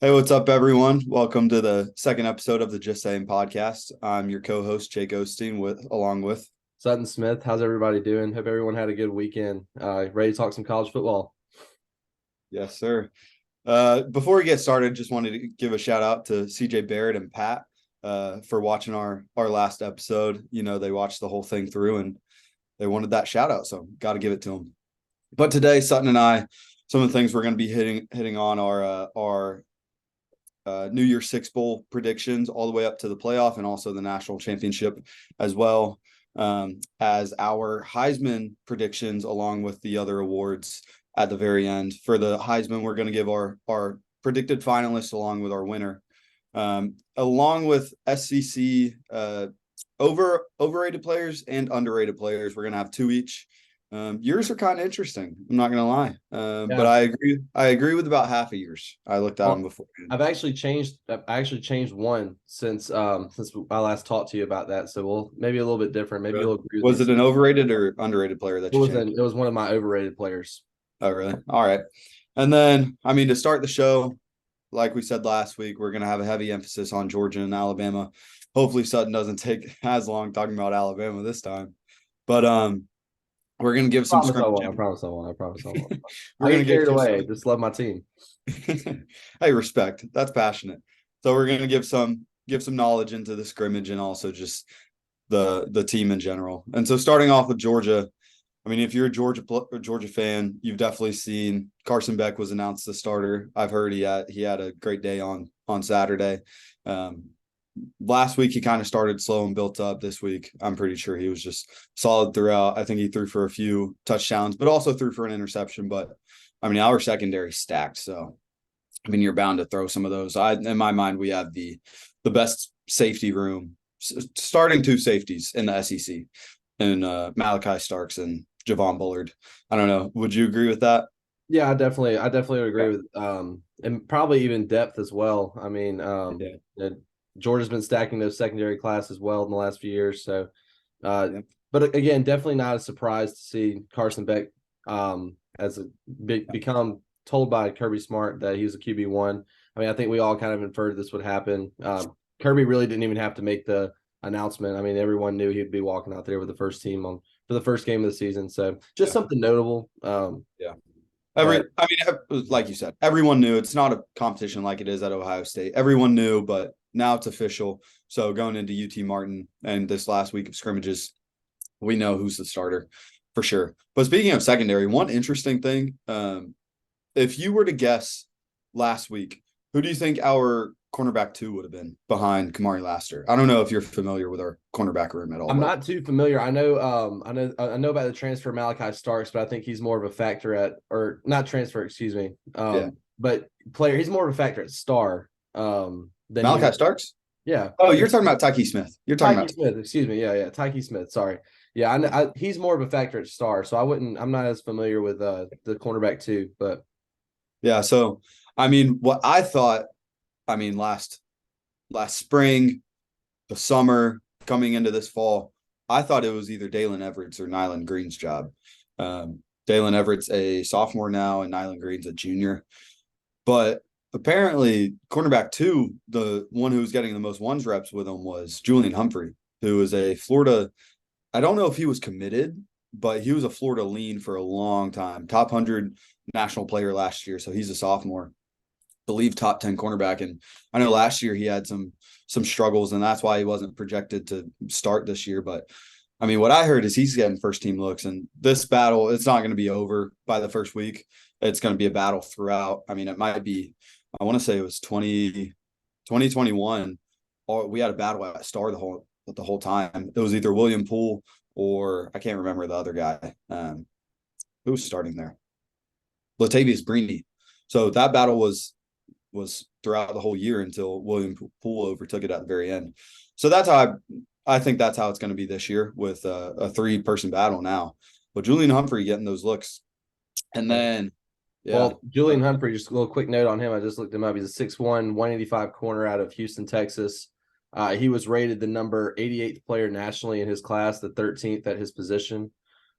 Hey, what's up, everyone? Welcome to the second episode of the Just Sayin Podcast. I'm your co-host, Jake Osteen, along with. Sutton Smith, how's everybody doing? Hope everyone had a good weekend. Ready to talk some college football? Yes, sir. Before we get started, just wanted to give a shout out to CJ Barrett and Pat for watching our last episode. You know, they watched the whole thing through and they wanted that shout out, so got to give it to them. But today, Sutton and I, some of the things we're going to be hitting on are New Year's Six Bowl predictions all the way up to the playoff and also the national championship as well as our Heisman predictions along with the other awards at the very end. For the Heisman, we're going to give our predicted finalists along with our winner, along with SEC overrated players and underrated players. We're going to have two each. Yours are kind of interesting. I'm not going to lie. But I agree with about half of yours. I looked at them before. I've actually changed one since I last talked to you about that. So we'll maybe a little bit different. Maybe you'll agree with Was me. it an overrated or underrated player that you changed? It was one of my overrated players. Oh, really? All right. And then, to start the show, like we said last week, we're going to have a heavy emphasis on Georgia and Alabama. Hopefully Sutton doesn't take as long talking about Alabama this time. But we're going to give some scrimmage. I promise I won't. We're going to get carried away. Just love my team. Hey, respect. That's passionate. So we're going to give some knowledge into the scrimmage and also just the team in general. And so starting off with Georgia, if you're a Georgia fan, you've definitely seen Carson Beck was announced the starter. I've heard he had a great day on Saturday. Last week he kind of started slow and built up. This week I'm pretty sure he was just solid throughout. I think he threw for a few touchdowns, but also threw for an interception. But our secondary stacked, so you're bound to throw some of those. In my mind, we have the best safety room, starting two safeties in the SEC, and Malachi Starks and Javon Bullard. I don't know. Would you agree with that? Yeah, I definitely would agree with and probably even depth as well. Georgia's been stacking those secondary classes well in the last few years. So, but again, definitely not a surprise to see Carson Beck become told by Kirby Smart that he's a QB1. I think we all kind of inferred this would happen. Kirby really didn't even have to make the announcement. Everyone knew he'd be walking out there with the first team for the first game of the season. So just something notable. Like you said, everyone knew. It's not a competition like it is at Ohio State. Everyone knew, but now it's official. So going into UT Martin and this last week of scrimmages, we know who's the starter for sure. But speaking of secondary, one interesting thing, if you were to guess last week, who do you think our cornerback 2 would have been behind Kamari Laster? I don't know if you're familiar with our cornerback room at all. I'm not too familiar. I know about the transfer Malachi Starks, but I think he's more of a factor not transfer, excuse me. But player, he's more of a factor at star. Than Malachi Starks? Yeah. Oh, you're talking about Tyke Smith. Smith. Excuse me. Yeah. Tyke Smith. Sorry. Yeah. He's more of a factor at star, so I'm not as familiar with the cornerback 2, but yeah. So what I thought, last spring, the summer, coming into this fall, I thought it was either Dalen Everett's or Nyland Green's job. Dalen Everett's a sophomore now, and Nyland Green's a junior. But apparently, cornerback 2, the one who was getting the most ones reps with him was Julian Humphrey, who was a Florida. I don't know if he was committed, but he was a Florida lean for a long time. Top 100 national player last year, so he's a sophomore. Believe top 10 cornerback, and I know last year he had some struggles, and that's why he wasn't projected to start this year. But what I heard is he's getting first team looks, and this battle, it's not going to be over by the first week. It's going to be a battle throughout. It might be, I want to say it was 2021, or we had a battle at star the whole time. It was either William Poole or I can't remember the other guy. Who was starting there? Latavius Brini. So that battle was throughout the whole year until William Poole overtook it at the very end. So that's how I think that's how it's going to be this year with a 3-person battle now. But Julian Humphrey getting those looks. And then Julian Humphrey, just a little quick note on him. I just looked him up. He's a 6'1", 185 corner out of Houston, Texas. He was rated the number 88th player nationally in his class, the 13th at his position.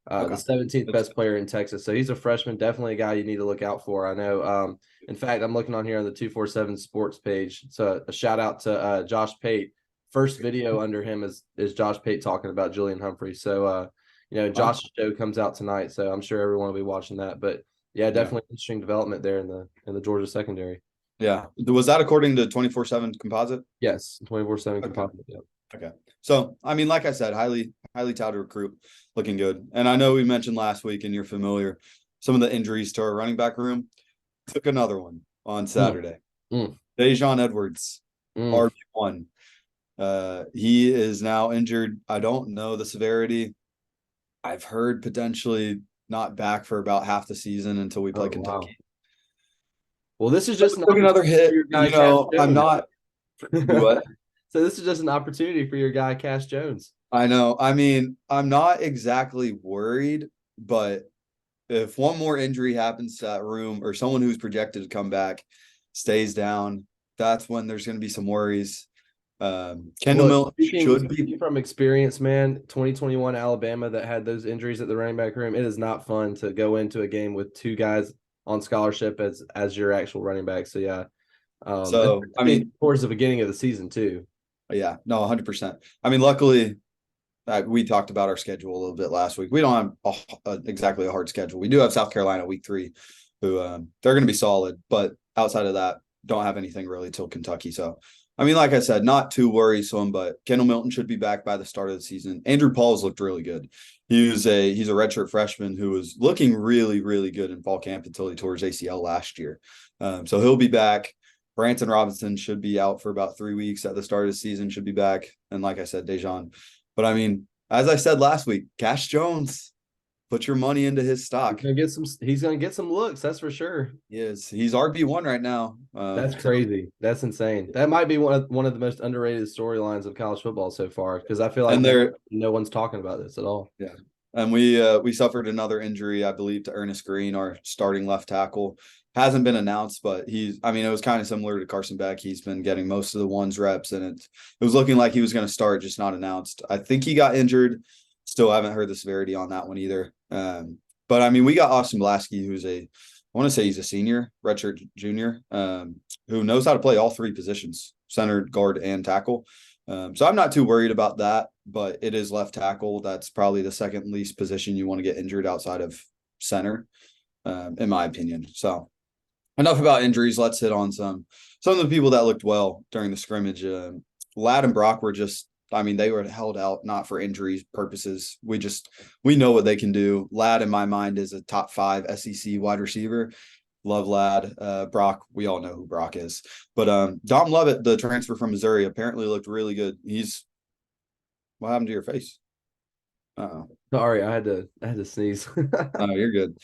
The 17th best player in Texas. So he's a freshman, definitely a guy you need to look out for. I know. In fact, I'm looking on here on the 247 Sports page. So a shout out to Josh Pate. First video under him is Josh Pate talking about Julian Humphrey. So Josh's show comes out tonight, so I'm sure everyone will be watching that. But yeah, definitely interesting development there in the Georgia secondary. Yeah. Was that according to 24/7 Composite? Yes, 24/7 Composite. Yeah. Okay. So, I mean, like I said, highly touted recruit, looking good. And I know we mentioned last week, and you're familiar, some of the injuries to our running back room. Took another one on Saturday. Dejon Edwards, RB1. He is now injured. I don't know the severity. I've heard potentially not back for about half the season until we play Kentucky. Wow. Well, this is just another hit. I'm not. What? So this is just an opportunity for your guy, Cash Jones. I know. I mean, I'm not exactly worried, but if one more injury happens to that room or someone who's projected to come back stays down, that's when there's going to be some worries. Kendall Milton should be from experience, man. 2021 Alabama that had those injuries at the running back room. It is not fun to go into a game with two guys on scholarship as your actual running back. So yeah. So I mean, towards the beginning of the season too. Yeah, no, 100%. I mean, luckily, we talked about our schedule a little bit last week. We don't have exactly a hard schedule. We do have South Carolina week 3, who they're going to be solid, but outside of that, don't have anything really till Kentucky. So, I mean, like I said, not too worrisome, but Kendall Milton should be back by the start of the season. Andrew Paul's looked really good. He's a redshirt freshman who was looking really, really good in fall camp until he tore his ACL last year. So he'll be back. Branson Robinson should be out for about 3 weeks at the start of the season, should be back. And like I said, Dejon. But I mean, as I said last week, Cash Jones, put your money into his stock. He's gonna get some looks, that's for sure. He is. He's RB1 right now. That's crazy. That's insane. That might be one of the most underrated storylines of college football so far, because I feel like no one's talking about this at all. Yeah. And we suffered another injury, I believe, to Ernest Green, our starting left tackle. Hasn't been announced, but it was kind of similar to Carson Beck. He's been getting most of the ones reps, and it was looking like he was going to start, just not announced. I think he got injured. Still haven't heard the severity on that one either. But I mean, we got Austin Blasky, who's I want to say he's a senior, redshirt junior, who knows how to play all 3 positions, center, guard, and tackle. So I'm not too worried about that, but it is left tackle. That's probably the second least position you want to get injured outside of center, in my opinion. So enough about injuries. Let's hit on some of the people that looked well during the scrimmage. Ladd and Brock were they were held out not for injuries purposes. We know what they can do. Ladd, in my mind, is a top 5 SEC wide receiver. Love Ladd. Brock, we all know who Brock is. But Dom Lovett, the transfer from Missouri, apparently looked really good. What happened to your face? Sorry, I had to sneeze. Oh, you're good.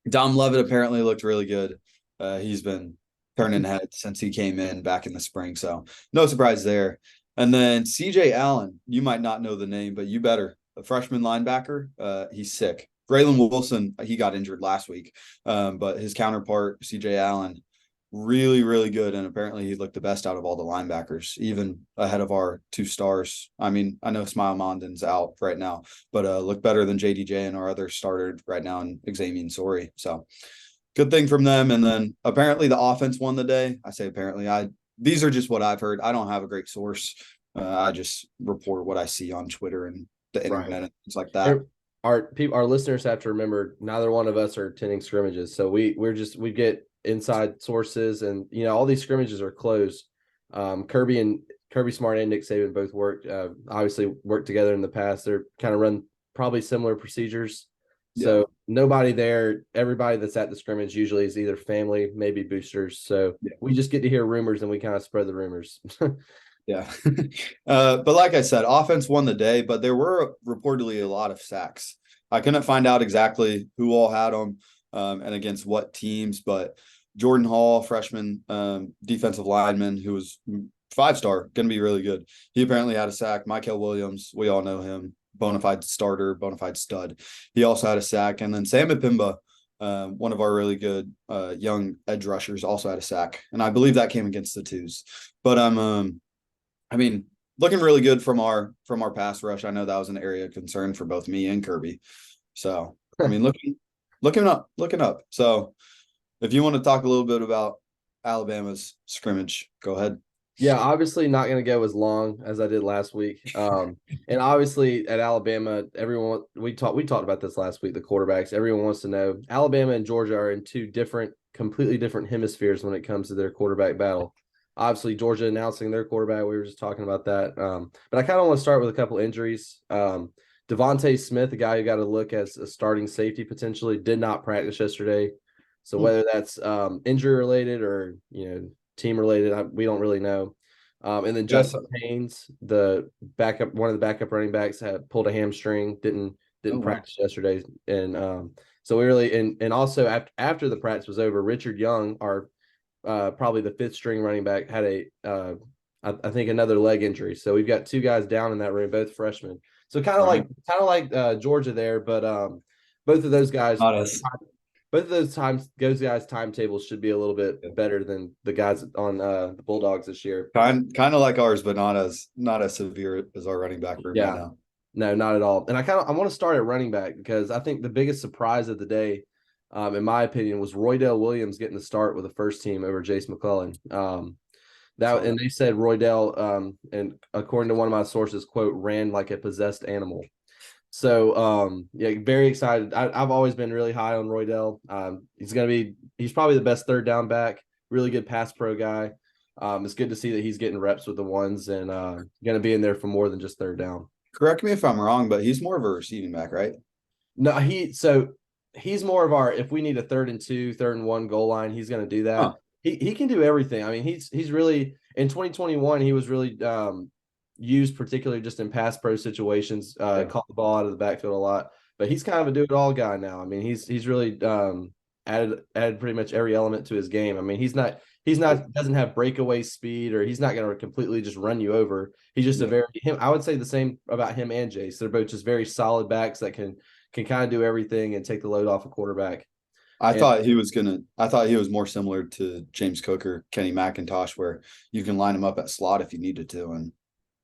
Dom Lovett apparently looked really good. He's been turning heads since he came in back in the spring, so no surprise there. And then CJ Allen, you might not know the name, but you better. A freshman linebacker, he's sick. Braylon Wilson, he got injured last week, but his counterpart, CJ Allen, really, really good, and apparently he looked the best out of all the linebackers, even ahead of our 2 stars. I mean, I know Smile Mondon's out right now, but looked better than JDJ and our other starter right now in Xavier Sorey. So good thing from them. And then apparently the offense won the day. I say apparently. These are just what I've heard. I don't have a great source. I just report what I see on Twitter and the internet and things like that. Our listeners have to remember neither one of us are attending scrimmages, so we get inside sources, and all these scrimmages are closed. Kirby Smart and Nick Saban both obviously worked together in the past. They're kind of run probably similar procedures. So nobody there, everybody that's at the scrimmage usually is either family, maybe boosters. So we just get to hear rumors and we kind of spread the rumors. Yeah. But like I said, offense won the day, but there were reportedly a lot of sacks. I couldn't find out exactly who all had them and against what teams, but Jordan Hall, freshman defensive lineman, who was 5-star, going to be really good. He apparently had a sack. Michael Williams, we all know him, bona fide starter, bona fide stud. He also had a sack. And then Sam Ipimba, one of our really good young edge rushers, also had a sack. And I believe that came against the twos. But I mean, looking really good from our pass rush. I know that was an area of concern for both me and Kirby. So I mean, looking up. So if you want to talk a little bit about Alabama's scrimmage, go ahead. Yeah, obviously not going to go as long as I did last week. And obviously at Alabama, everyone we talked about this last week. The quarterbacks, everyone wants to know. Alabama and Georgia are in two completely different hemispheres when it comes to their quarterback battle. Obviously, Georgia announcing their quarterback. We were just talking about that. But I kind of want to start with a couple injuries. Devontae Smith, a guy who got a look as a starting safety potentially, did not practice yesterday. So whether that's injury related or team related, we don't really know. And then Justin Haynes, one of the backup running backs, had pulled a hamstring, didn't practice yesterday, and so we really and also after the practice was over, Richard Young, our probably the fifth string running back, had I think another leg injury. So we've got two guys down in that room, both freshmen. So kind of like Georgia there, but both of those guys. Not us. Both of those guys' timetables should be a little bit better than the guys on the Bulldogs this year. Kind of like ours, but not as severe as our running back room right now. No, not at all. And I want to start at running back because I think the biggest surprise of the day, in my opinion, was Roydell Williams getting the start with the first team over Jace McClellan. And they said Roydell, and according to one of my sources, quote, ran like a possessed animal. So, very excited. I've always been really high on Roydell. He's probably the best third down back, really good pass pro guy. It's good to see that he's getting reps with the ones and going to be in there for more than just third down. Correct me if I'm wrong, but he's more of a receiving back, right? No, he's more of our, if we need a 3rd and 2, 3rd and 1 goal line, he's going to do that. Huh. He can do everything. I mean, he's really, in 2021, he was really used particularly just in pass pro situations, caught the ball out of the backfield a lot, but he's kind of a do-it-all guy now. I mean, he's really added pretty much every element to his game. I mean, he's not doesn't have breakaway speed, or he's not going to completely just run you over. He's just I would say the same about him and Jace. They're both just very solid backs that can kind of do everything and take the load off a quarterback. I thought he was more similar to James Cook or Kenny McIntosh, where you can line him up at slot if you needed to, and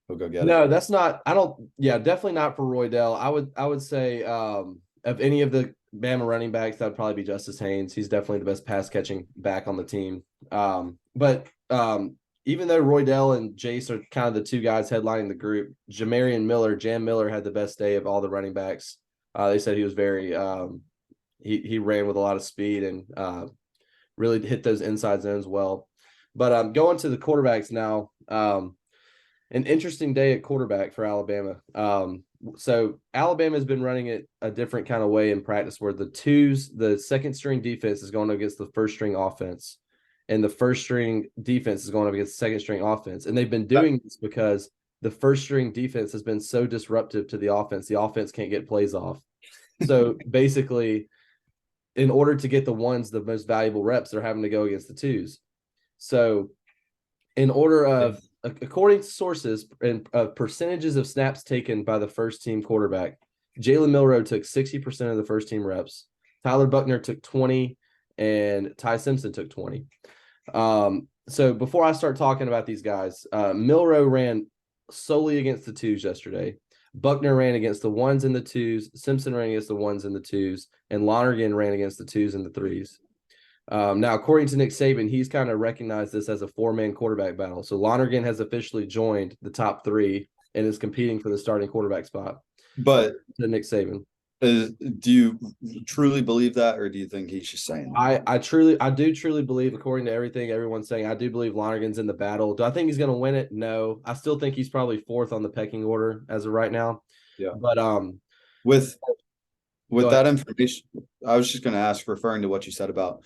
he'll go get it. No, that's not. Definitely not for Roydell. I would say of any of the Bama running backs, that would probably be Justice Haynes. He's definitely the best pass catching back on the team. But even though Roydell and Jace are kind of the two guys headlining the group, Jam Miller had the best day of all the running backs. They said he was very he ran with a lot of speed and really hit those inside zones well. But going to the quarterbacks now, an interesting day at quarterback for Alabama. So Alabama has been running it a different kind of way in practice, where the second string defense is going up against the first string offense, and the first string defense is going up against the second string offense. And they've been doing this because the first string defense has been so disruptive to the offense. The offense can't get plays off. So basically, in order to get the ones the most valuable reps, they're having to go against the twos. So in order of, according to sources and percentages of snaps taken by the first team quarterback, Jalen Milroe took 60% of the first team reps. Tyler Buckner took 20, and Ty Simpson took 20. So before I start talking about these guys, Milroe ran solely against the twos yesterday. Buckner ran against the ones and the twos. Simpson ran against the ones and the twos, and Lonergan ran against the twos and the threes. Now, according to Nick Saban, he's kind of recognized this as a 4-man quarterback battle. So Lonergan has officially joined the top 3 and is competing for the starting quarterback spot. But to Nick Saban, do you truly believe that, or do you think he's just saying that? I do truly believe, according to everything everyone's saying, I do believe Lonergan's in the battle. Do I think he's going to win it? No. I still think he's probably 4th on the pecking order as of right now. Yeah. But with that information, I was just going to ask, referring to what you said about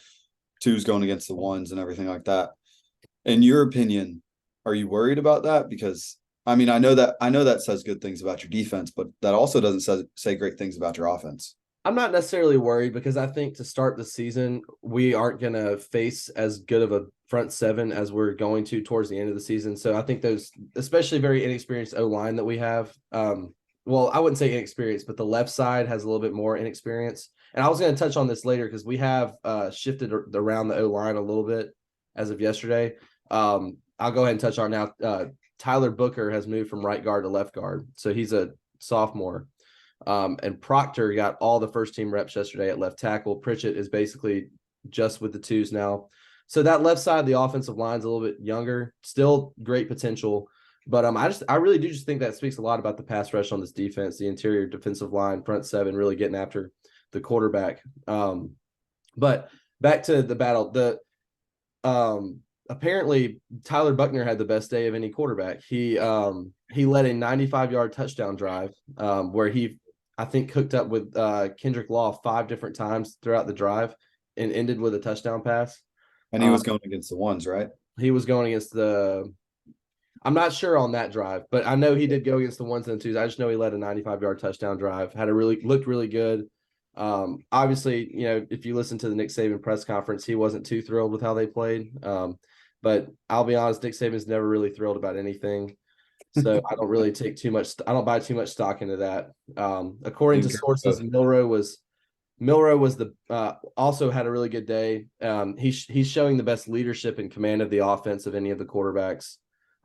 twos going against the ones and everything like that. In your opinion, are you worried about that? Because I mean, I know that says good things about your defense, but that also doesn't say great things about your offense. I'm not necessarily worried, because I think to start the season, we aren't going to face as good of a front seven as we're going to towards the end of the season. So I think those, especially very inexperienced O-line that we have, well, I wouldn't say inexperienced, but the left side has a little bit more inexperience. And I was going to touch on this later, because we have shifted around the O-line a little bit as of yesterday. I'll go ahead and touch on now. Tyler Booker has moved from right guard to left guard, so he's a sophomore. And Proctor got all the first team reps yesterday at left tackle. Pritchett is basically just with the twos now. So that left side of the offensive line is a little bit younger, still great potential. But I really do just think that speaks a lot about the pass rush on this defense, the interior defensive line, front seven, really getting after the quarterback. But back to the battle, apparently Tyler Buckner had the best day of any quarterback. He led a 95-yard touchdown drive where he, I think, hooked up with Kendrick Law 5 different times throughout the drive and ended with a touchdown pass. And he was going against the ones, right? He was going against I'm not sure on that drive, but I know he did go against the ones and the twos. I just know he led a 95-yard touchdown drive, looked really good. Obviously, if you listen to the Nick Saban press conference, he wasn't too thrilled with how they played. But I'll be honest, Nick Saban's never really thrilled about anything. So I don't really I don't buy too much stock into that. According to sources, Milroe was also had a really good day. He's showing the best leadership and command of the offense of any of the quarterbacks.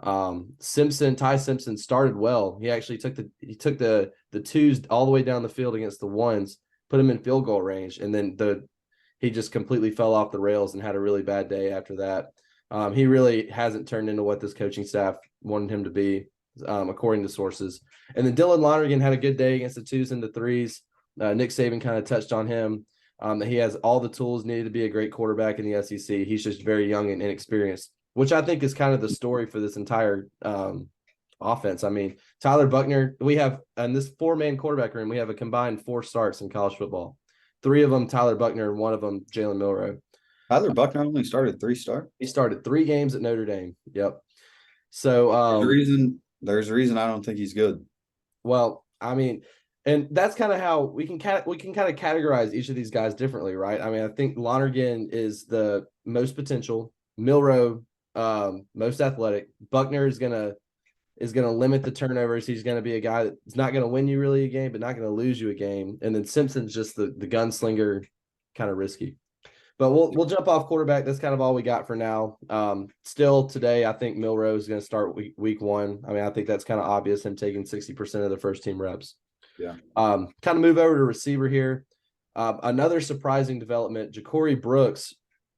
Ty Simpson started well. He actually took the twos all the way down the field against the ones, put him in field goal range, and then he just completely fell off the rails and had a really bad day after that. He really hasn't turned into what this coaching staff wanted him to be, according to sources. And then Dylan Lonergan had a good day against the twos and the threes. Nick Saban kind of touched on him, that he has all the tools needed to be a great quarterback in the SEC. He's just very young and inexperienced, which I think is kind of the story for this entire offense. I mean, Tyler Buckner, we have in this 4-man quarterback room, we have a combined 4 starts in college football. 3 of them, Tyler Buckner, and 1 of them, Jalen Milroe. Tyler Buckner only started 3 starts. He started 3 games at Notre Dame. Yep. So there's a reason I don't think he's good. Well, I mean, and that's kind of how we can kind of categorize each of these guys differently, right? I mean, I think Lonergan is the most potential, Milroe most athletic. Buckner is gonna limit the turnovers. He's gonna be a guy that's not gonna win you really a game, but not gonna lose you a game. And then Simpson's just the gunslinger, kind of risky. But we'll jump off quarterback. That's kind of all we got for now. Still today, I think Milroe is going to start week 1. I mean, I think that's kind of obvious, him taking 60% of the first team reps. Yeah. Kind of move over to receiver here. Another surprising development, Ja'Cory Brooks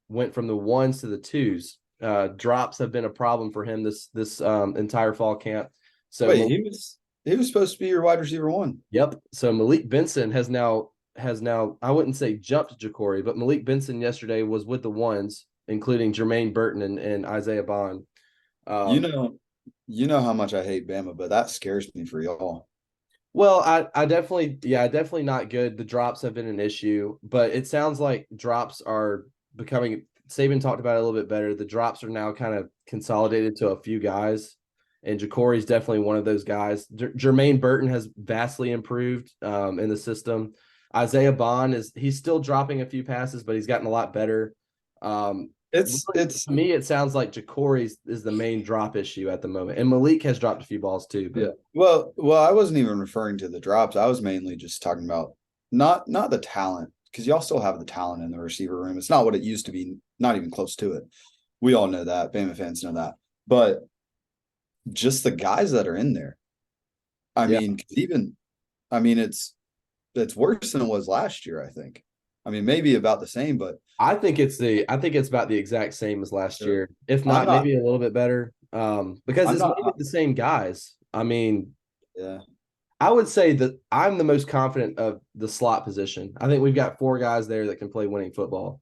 went from the 1s to the 2s. Drops have been a problem for him this entire fall camp. So wait, he was supposed to be your wide receiver 1. Yep. So Malik Benson has now, I wouldn't say jumped Ja'Cory, but Malik Benson yesterday was with the 1s, including Jermaine Burton and Isaiah Bond. You know how much I hate Bama, but that scares me for y'all. Well, I definitely not good. The drops have been an issue, but it sounds like drops are becoming, Saban talked about it a little bit better. The drops are now kind of consolidated to a few guys, and Ja'Cory is definitely one of those guys. Jermaine Burton has vastly improved in the system. Isaiah Bond he's still dropping a few passes, but he's gotten a lot better. It's to me, it sounds like Ja'Cory is the main drop issue at the moment, and Malik has dropped a few balls too. But. Yeah. Well, I wasn't even referring to the drops. I was mainly just talking about not the talent, because y'all still have the talent in the receiver room. It's not what it used to be, not even close to it. We all know that. Bama fans know that. But just the guys that are in there. I mean, it's worse than it was last year, I think. I mean, maybe about the same, but I think it's about the exact same as last year. If not, maybe a little bit better. Because it's maybe the same guys. I mean, yeah. I would say that I'm the most confident of the slot position. I think we've got 4 guys there that can play winning football.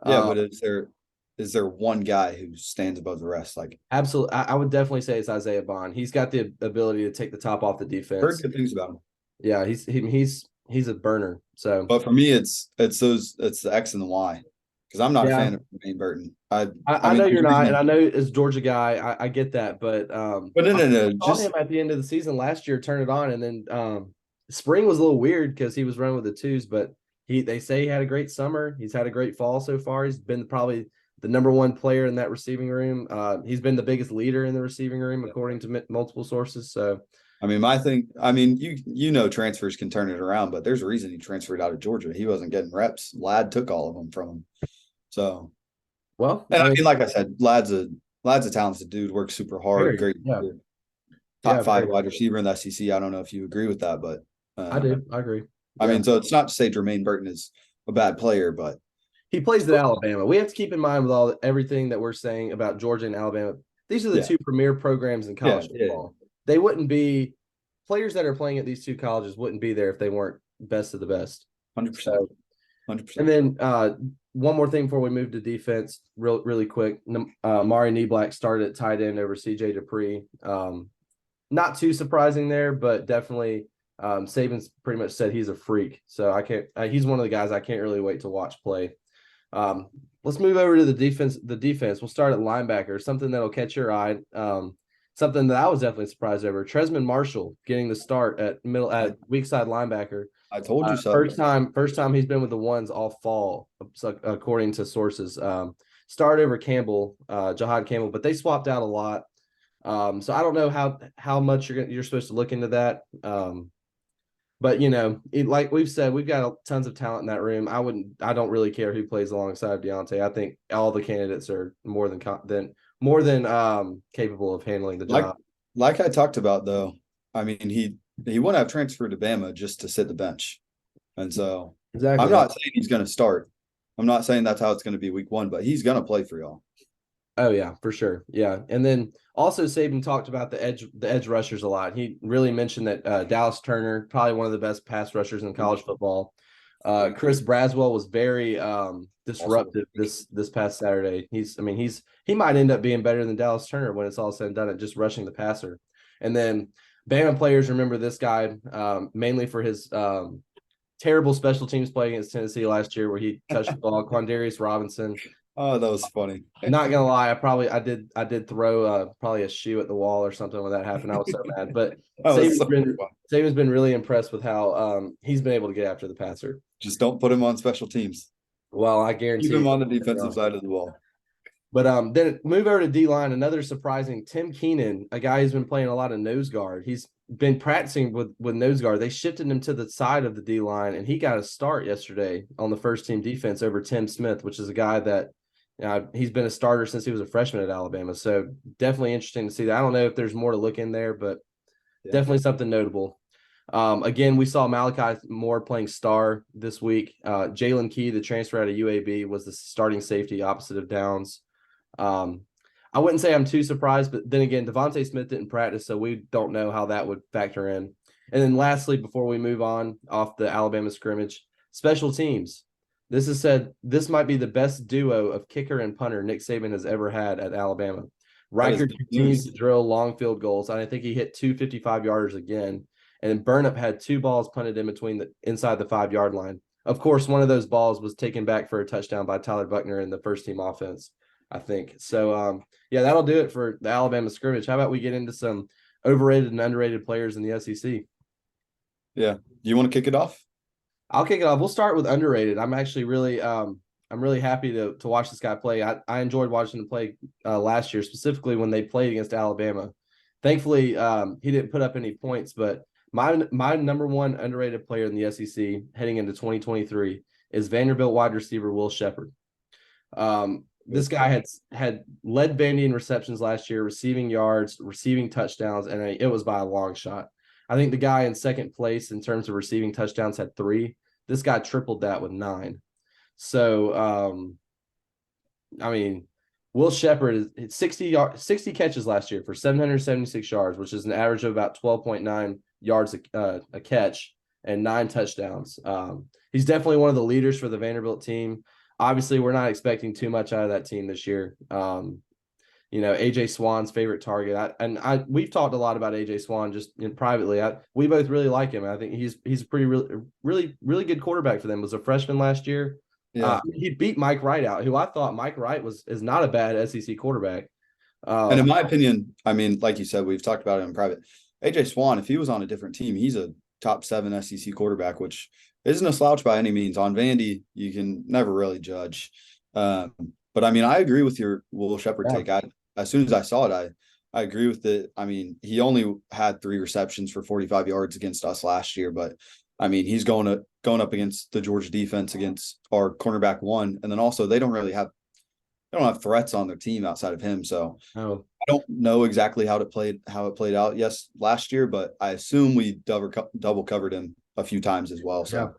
Yeah, but is there one guy who stands above the rest? Like, absolutely, I would definitely say it's Isaiah Bond. He's got the ability to take the top off the defense. Heard good things about him. Yeah, he's a burner. So, but for me, it's the X and the Y, because I'm not a fan of Jermaine Burton. I know you're not, and I know as Georgia guy, I get that, but no, I saw him at the end of the season last year turn it on, and then spring was a little weird because he was running with the 2s, but they say he had a great summer. He's had a great fall so far. He's been probably the number 1 player in that receiving room. He's been the biggest leader in the receiving room, according to multiple sources. So. I mean, transfers can turn it around, but there's a reason he transferred out of Georgia. He wasn't getting reps. Ladd took all of them from him. So, well, and I mean, like I said, Ladd's a talented dude, works super hard, great. Yeah. top Yeah, 5 very. wide receiver in the SEC. I don't know if you agree with that, but I do. I agree. I Yeah. mean, so it's not to say Jermaine Burton is a bad player, but He plays at Alabama. We have to keep in mind with everything that we're saying about Georgia and Alabama. These are the yeah, two premier programs in yeah, college yeah, football. They wouldn't be players that are playing at these two colleges wouldn't be there if they weren't best of the best. 100%, So, and 100%. then one more thing before we move to defense, really quick. Mari Neeblack started at tight end over CJ Dupree. Not too surprising there, but definitely Saban's pretty much said he's a freak. So I can't. He's one of the guys I can't really wait to watch play. Let's move over to the defense. The defense. We'll start at linebacker. Something that'll catch your eye. Something that I was definitely surprised over. Tresman Marshall getting the start at weak side linebacker. I told you so. First time he's been with the ones all fall, according to sources. Start over Campbell, Jahad Campbell, but they swapped out a lot. So I don't know how much you're supposed to look into that. But like we've said, we've got tons of talent in that room. I don't really care who plays alongside Deontay. I think all the candidates are more than capable of handling the job. Like I talked about, though, I mean, he wouldn't have transferred to Bama just to sit the bench. And so exactly. I'm not saying he's going to start. I'm not saying that's how it's going to be week 1, but he's going to play for y'all. Oh yeah, for sure. Yeah. And then also Saban talked about the edge rushers a lot. He really mentioned that Dallas Turner, probably one of the best pass rushers in college football. Chris Braswell was very disruptive this past Saturday. He might end up being better than Dallas Turner when it's all said and done at just rushing the passer. And then Bama players remember this guy mainly for his terrible special teams play against Tennessee last year where he touched the ball. Quandarius Robinson. Oh, that was funny. Not gonna lie, I did throw probably a shoe at the wall or something when that happened. I was so mad. But Saban's been really impressed with how he's been able to get after the passer. Just don't put him on special teams. Well, I guarantee keep him on the defensive side of the ball. But then move over to D-line. Another surprising, Tim Keenan, a guy who's been playing a lot of nose guard. He's been practicing with nose guard. They shifted him to the side of the D-line, and he got a start yesterday on the first team defense over Tim Smith, which is a guy that he's been a starter since he was a freshman at Alabama. So definitely interesting to see that. I don't know if there's more to look in there, but definitely something notable. Again, we saw Malachi Moore playing star this week. Jalen Key, the transfer out of UAB, was the starting safety opposite of Downs. I wouldn't say I'm too surprised, but then again, Devontae Smith didn't practice, so we don't know how that would factor in. And then lastly, before we move on off the Alabama scrimmage, special teams. This is said this might be the best duo of kicker and punter Nick Saban has ever had at Alabama. Riker continues to drill long field goals. I think he hit 2 55-yarders again. And Burnip had 2 balls punted in between inside the 5-yard line. Of course, one of those balls was taken back for a touchdown by Tyler Buckner in the first team offense, I think. So, that'll do it for the Alabama scrimmage. How about we get into some overrated and underrated players in the SEC? Yeah. Do you want to kick it off? I'll kick it off. We'll start with underrated. I'm actually really I'm really happy to watch this guy play. I enjoyed watching him play last year, specifically when they played against Alabama. Thankfully, he didn't put up any points, but my number one underrated player in the SEC heading into 2023 is Vanderbilt wide receiver Will Sheppard. This guy had led Vandy in receptions last year, receiving yards, receiving touchdowns, and it was by a long shot. I think the guy in second place in terms of receiving touchdowns had 3. This guy tripled that with 9. So, Will Sheppard is 60 catches last year for 776 yards, which is an average of about 12.9 yards a catch and 9 touchdowns. He's definitely one of the leaders for the Vanderbilt team. Obviously, we're not expecting too much out of that team this year. AJ Swan's favorite target. We've talked a lot about AJ Swan just privately. We both really like him. I think he's a pretty really good quarterback for them. Was a freshman last year. Yeah. He beat Mike Wright out, who I thought Mike Wright is not a bad SEC quarterback. And in my opinion, like you said, we've talked about it in private. AJ Swan, if he was on a different team, he's a top 7 SEC quarterback, which isn't a slouch by any means. On Vandy, you can never really judge. But I agree with your Will Sheppard take. As soon as I saw it, I agree with it. He only had 3 receptions for 45 yards against us last year, but he's going up against the Georgia defense against our cornerback 1, and then also they don't really have they don't have threats on their team outside of him. So Oh, I don't know exactly how it played out. Yes, last year, but I assume we double covered him a few times as well. yeah. So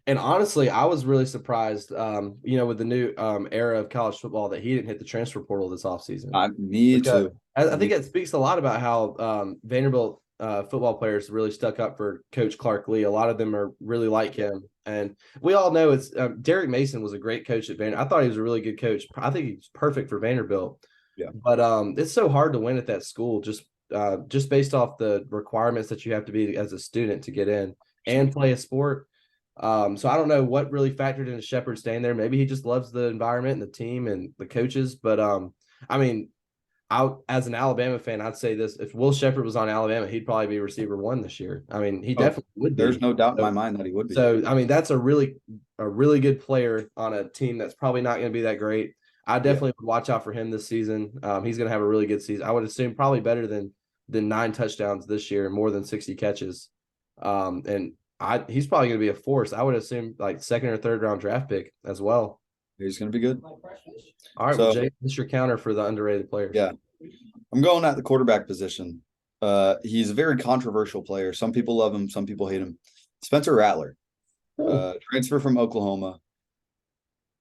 And honestly, I was really surprised, with the new era of college football that he didn't hit the transfer portal this offseason. me Because too. I think it speaks a lot about how Vanderbilt football players really stuck up for Coach Clark Lee. A lot of them are really like him, and we all know it's Derek Mason was a great coach at Vanderbilt. I thought he was a really good coach. I think he's perfect for Vanderbilt. Yeah, But it's so hard to win at that school just based off the requirements that you have to be as a student to get in and play a sport. So I don't know what really factored into Shepard staying there. Maybe he just loves the environment and the team and the coaches. But I mean, as an Alabama fan, I'd say this: if Will Shepard was on Alabama, he'd probably be receiver one this year. I mean, he oh, definitely would there's be. no doubt in my So, mind that he would be. so I mean, that's a really good player on a team that's probably not going to be that great. I Yeah, definitely would watch out for him this season. He's going to have a really good season. I would assume probably better than 9 touchdowns this year and more than 60 catches. And he's probably going to be a force. I would assume like second or third round draft pick as well. he's going to be good. All right, well, So Jay, what's your counter for the underrated players? yeah, I'm going at the quarterback position. He's a very controversial player. Some people love him, some people hate him. Spencer Rattler, transfer from Oklahoma.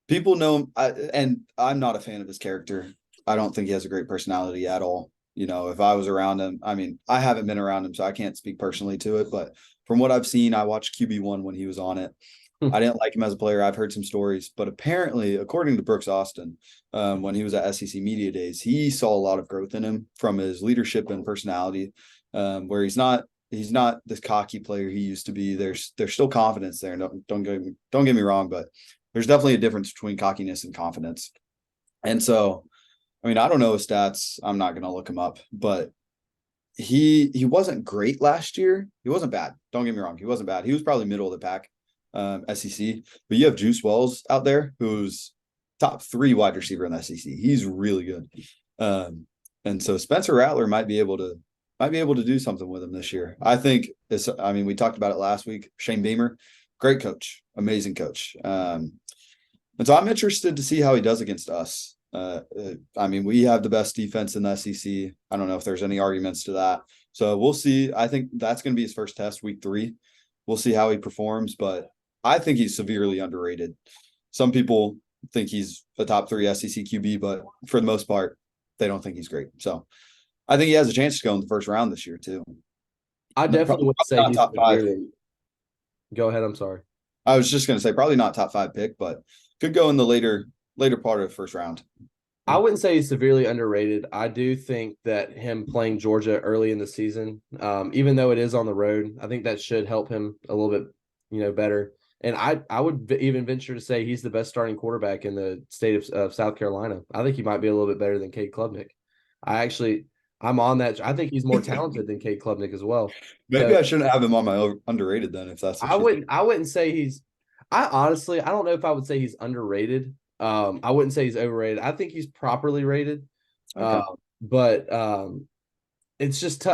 People know him, and I'm not a fan of his character. I don't think he has a great personality at all. You know, if I was around him, I mean, I haven't been around him, so I can't speak personally to it. But from what I've seen, I watched QB1 when he was on it. I didn't like him as a player. I've heard some stories, but apparently, according to Brooks Austin, when he was at SEC Media Days, he saw a lot of growth in him from his leadership and personality, where he's not this cocky player he used to be. There's still confidence there. Don't get me wrong, but there's definitely a difference between cockiness and confidence. And so, I mean, I don't know his stats. I'm not going to look him up, but he wasn't great last year. He wasn't bad. Don't get me wrong. He wasn't bad. He was probably middle of the pack, SEC. But you have Juice Wells out there, who's top 3 wide receiver in the SEC. He's really good. And so Spencer Rattler might be able to do something with him this year. I think it's. I mean, we talked about it last week. Shane Beamer, great coach, amazing coach. And so I'm interested to see how he does against us. I mean, we have the best defense in the SEC. I don't know if there's any arguments to that. So we'll see. I think that's going to be his first test, week 3. We'll see how he performs, but I think he's severely underrated. Some people think he's a top 3 SEC QB, but for the most part, they don't think he's great. So I think he has a chance to go in the first round this year too. I definitely Probably would say not he's top 5. Go ahead. I'm sorry. I was just going to say probably not top 5 pick, but could go in the later part of the first round. I wouldn't say he's severely underrated. I do think that him playing Georgia early in the season, even though it is on the road, I think that should help him a little bit, better. And I would even venture to say he's the best starting quarterback in the state of South Carolina. I think he might be a little bit better than Cade Klubnik. I'm on that. I think he's more talented than Cade Klubnik as well. Maybe So I shouldn't have him on my underrated then, if that's what I wouldn't say he's. I honestly, I don't know if I would say he's underrated. I wouldn't say he's overrated. I think he's properly rated. Okay. But it's just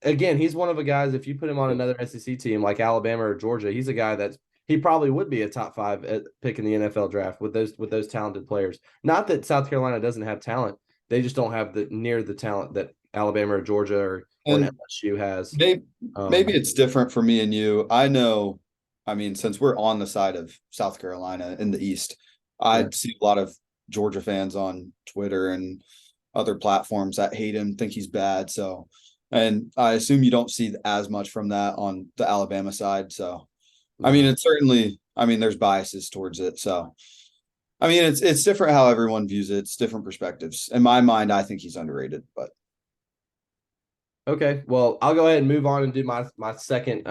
again, he's one of the guys. If you put him on another SEC team like Alabama or Georgia, he's a guy he probably would be a top 5 pick in the NFL draft with those talented players. Not that South Carolina doesn't have talent; they just don't have the talent that Alabama or Georgia or an And LSU has. maybe it's different for me and you. I know, I mean, since we're on the side of South Carolina in the East, Yeah. I see a lot of Georgia fans on Twitter and other platforms that hate him, think he's bad. So, and I assume you don't see as much from that on the Alabama side. So, I mean, it's certainly, I mean, there's biases towards it. So, I mean, it's different how everyone views it. It's different perspectives. In my mind, I think he's underrated, but Okay, well, I'll go ahead and move on and do my second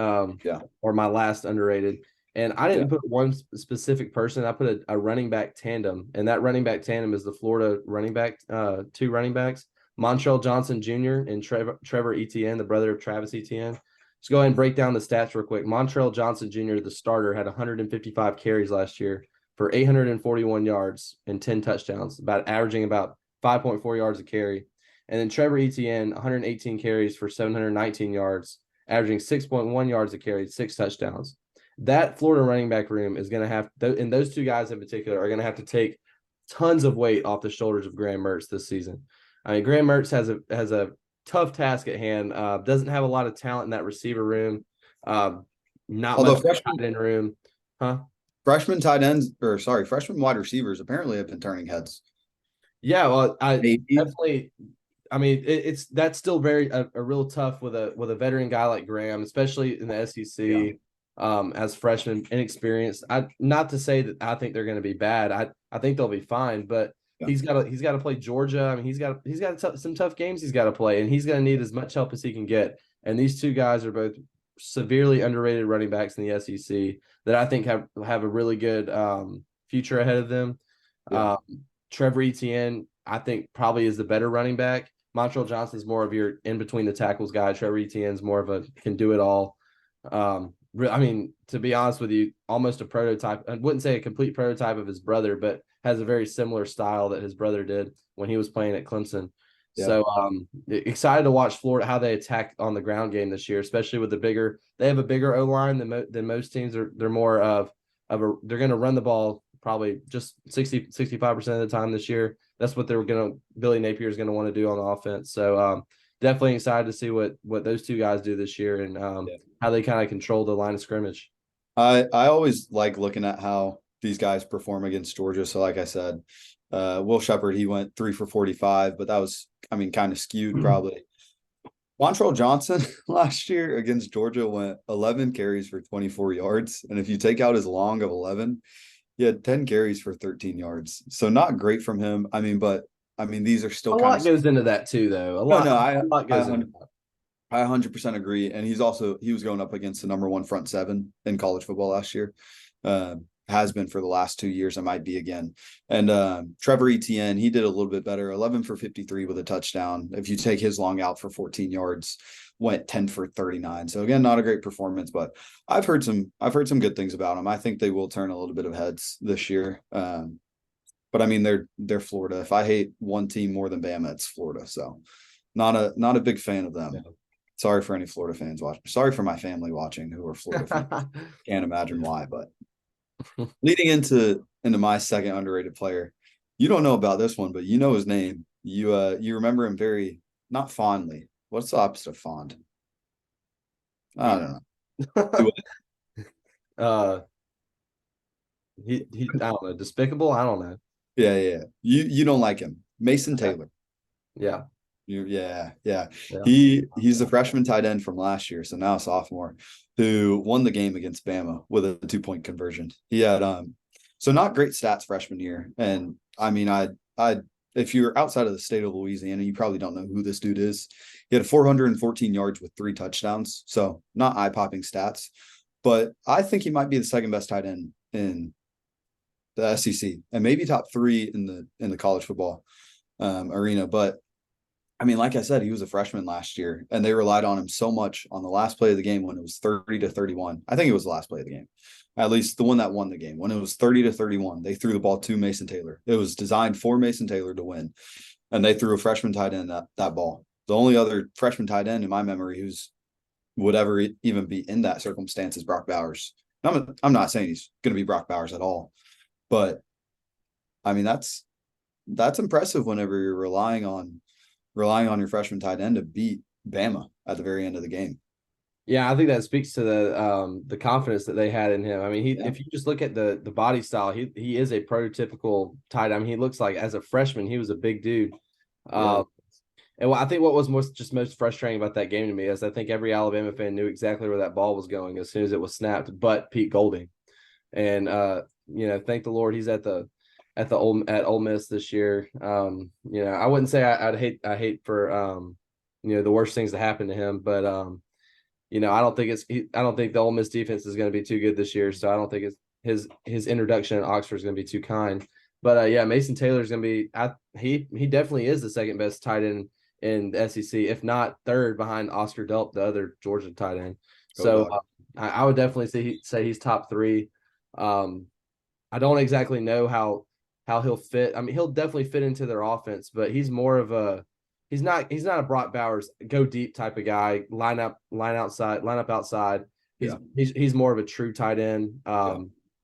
yeah, or my last underrated. And I yeah. didn't put one specific person. I put a running back tandem, and that running back tandem is the Florida running back, 2 running backs, Montrell Johnson Jr. and Trevor Etienne, the brother of Travis Etienne. Let's go ahead and break down the stats real quick. Montrell Johnson Jr., the starter, had 155 carries last year for 841 yards and 10 touchdowns, averaging about 5.4 yards a carry. And then Trevor Etienne, 118 carries for 719 yards, averaging 6.1 yards a carry, 6 touchdowns. That Florida running back room is going to have, and those 2 guys in particular are going to have to take tons of weight off the shoulders of Graham Mertz this season. I mean, Graham Mertz has a tough task at hand. Doesn't have a lot of talent in that receiver room. Not Although much tight end room, huh? freshman freshman wide receivers apparently have been turning heads. Yeah, well, I Maybe. definitely. I mean, that's still very a real tough with a veteran guy like Graham, especially in the SEC. As freshman, inexperienced. Not to say that I think they're going to be bad. I think they'll be fine, but he's got to play Georgia. I mean, he's got some tough games he's got to play, and he's going to need as much help as he can get. And these two guys are both severely underrated running backs in the SEC that I think have a really good future ahead of them. Yeah. Trevor Etienne, I think, probably is the better running back. Montreal Johnson's more of your in between the tackles guy. Trevor Etienne's more of a can do it all. I mean, to be honest with you, almost a prototype. I wouldn't say a complete prototype of his brother, but has a very similar style that his brother did when he was playing at Clemson. Yeah. So excited to watch Florida, how they attack on the ground game this year, especially with they have a bigger O-line than most teams. They're more they're going to run the ball probably just 65% of the time this year. That's what Billy Napier is going to want to do on the offense. So definitely excited to see what those two guys do this year and how they kind of control the line of scrimmage. I always like looking at how these guys perform against Georgia. So like I said, Will Shepherd, he went 3 for 45, but that was, I mean, kind of skewed probably. Montreal Johnson last year against Georgia went 11 carries for 24 yards. And if you take out his long of 11, he had 10 carries for 13 yards. So not great from him. I mean, these are still a lot goes into that too, though. A lot goes into that. I 100% agree. And he was going up against the number 1 front seven in college football last year. Has been for the last 2 years. I might be again. And Trevor Etienne, he did a little bit better, 11 for 53 with a touchdown. If you take his long out for 14 yards, went 10 for 39. So again, not a great performance, but I've heard some good things about him. I think they will turn a little bit of heads this year. But I mean, they're Florida. If I hate one team more than Bama, it's Florida. So not a big fan of them. Yeah. Sorry for any Florida fans watching. Sorry for my family watching who are Florida fans. Can't imagine why, but leading into my second underrated player. You don't know about this one, but you know his name. You remember him very not fondly. What's the opposite of fond? I don't know. He I don't know. Despicable? I don't know. Yeah. You don't like him. Mason Taylor. Yeah. Yeah. He's the freshman tight end from last year, so now a sophomore, who won the game against Bama with a 2-point conversion. He had so not great stats freshman year. And I mean, I if you're outside of the state of Louisiana, you probably don't know who this dude is. He had 414 yards with 3 touchdowns, so not eye-popping stats. But I think he might be the second best tight end in the SEC and maybe top 3 in the college football arena. But I mean, like I said, he was a freshman last year, and they relied on him so much on the last play of the game when it was 30-31. I think it was the last play of the game, at least the one that won the game. When it was 30-31, they threw the ball to Mason Taylor. It was designed for Mason Taylor to win, and they threw a freshman tight end that ball. The only other freshman tight end in my memory who's would ever even be in that circumstance is Brock Bowers. I'm not saying he's going to be Brock Bowers at all, but I mean that's impressive whenever you're relying on your freshman tight end to beat Bama at the very end of the game. Yeah, I think that speaks to the confidence that they had in him. I mean, if you just look at the body style, he is a prototypical tight end. I mean, he looks like as a freshman, he was a big dude. And I think what was most frustrating about that game to me is I think every Alabama fan knew exactly where that ball was going as soon as it was snapped, but Pete Golding. And thank the Lord he's at Ole Miss this year. I wouldn't say I hate for the worst things to happen to him, but I don't think the Ole Miss defense is going to be too good this year. So I don't think his introduction at Oxford is going to be too kind. But Mason Taylor is going to be he definitely is the second best tight end in the SEC, if not third behind Oscar Delp, the other Georgia tight end. I would definitely say he's top 3. I don't exactly know how he'll fit. I mean, he'll definitely fit into their offense, but he's more of he's not a Brock Bowers go deep type of guy, line up outside. He's more of a true tight end.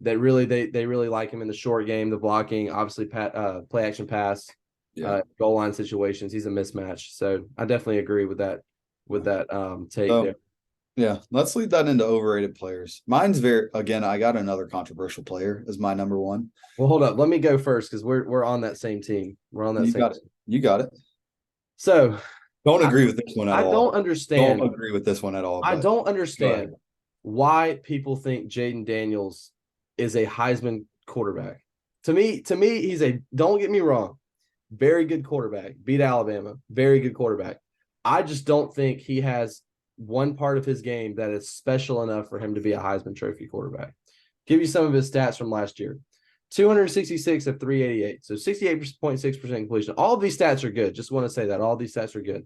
that really they really like him in the short game, the blocking, obviously play action pass, goal line situations. He's a mismatch. So I definitely agree with that take there. Yeah, let's lead that into overrated players. Mine's again, I got another controversial player as my number one. Well, hold up. Let me go first because we're on that same team. We're on that same team. You got it. So don't agree with this one at all. I don't understand. Don't agree with this one at all. I don't understand why people think Jaden Daniels is a Heisman quarterback. To me, he's don't get me wrong, very good quarterback. Beat Alabama, very good quarterback. I just don't think he has one part of his game that is special enough for him to be a Heisman Trophy quarterback. Give you some of his stats from last year. 266 of 388. So 68.6% completion. All of these stats are good. Just want to say that. All these stats are good.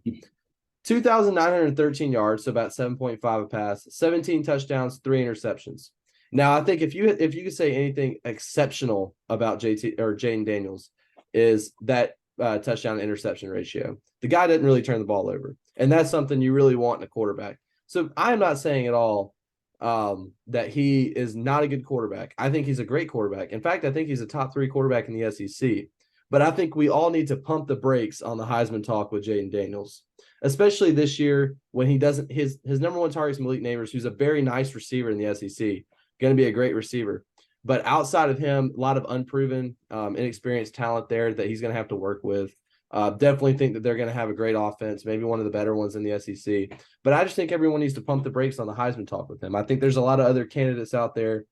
2,913 yards, so about 7.5 a pass, 17 touchdowns, 3 interceptions. Now, I think if you could say anything exceptional about Jaden Daniels is that touchdown to interception ratio. The guy doesn't really turn the ball over, and that's something you really want in a quarterback. So I am not saying at all that he is not a good quarterback. I think he's a great quarterback. In fact, I think he's a top 3 quarterback in the SEC. But I think we all need to pump the brakes on the Heisman talk with Jaden Daniels, especially this year when he doesn't. His number one target is Malik Neighbors, who's a very nice receiver in the SEC, going to be a great receiver. But outside of him, a lot of unproven, inexperienced talent there that he's going to have to work with. Definitely think that they're going to have a great offense, maybe one of the better ones in the SEC. But I just think everyone needs to pump the brakes on the Heisman talk with him. I think there's a lot of other candidates out there.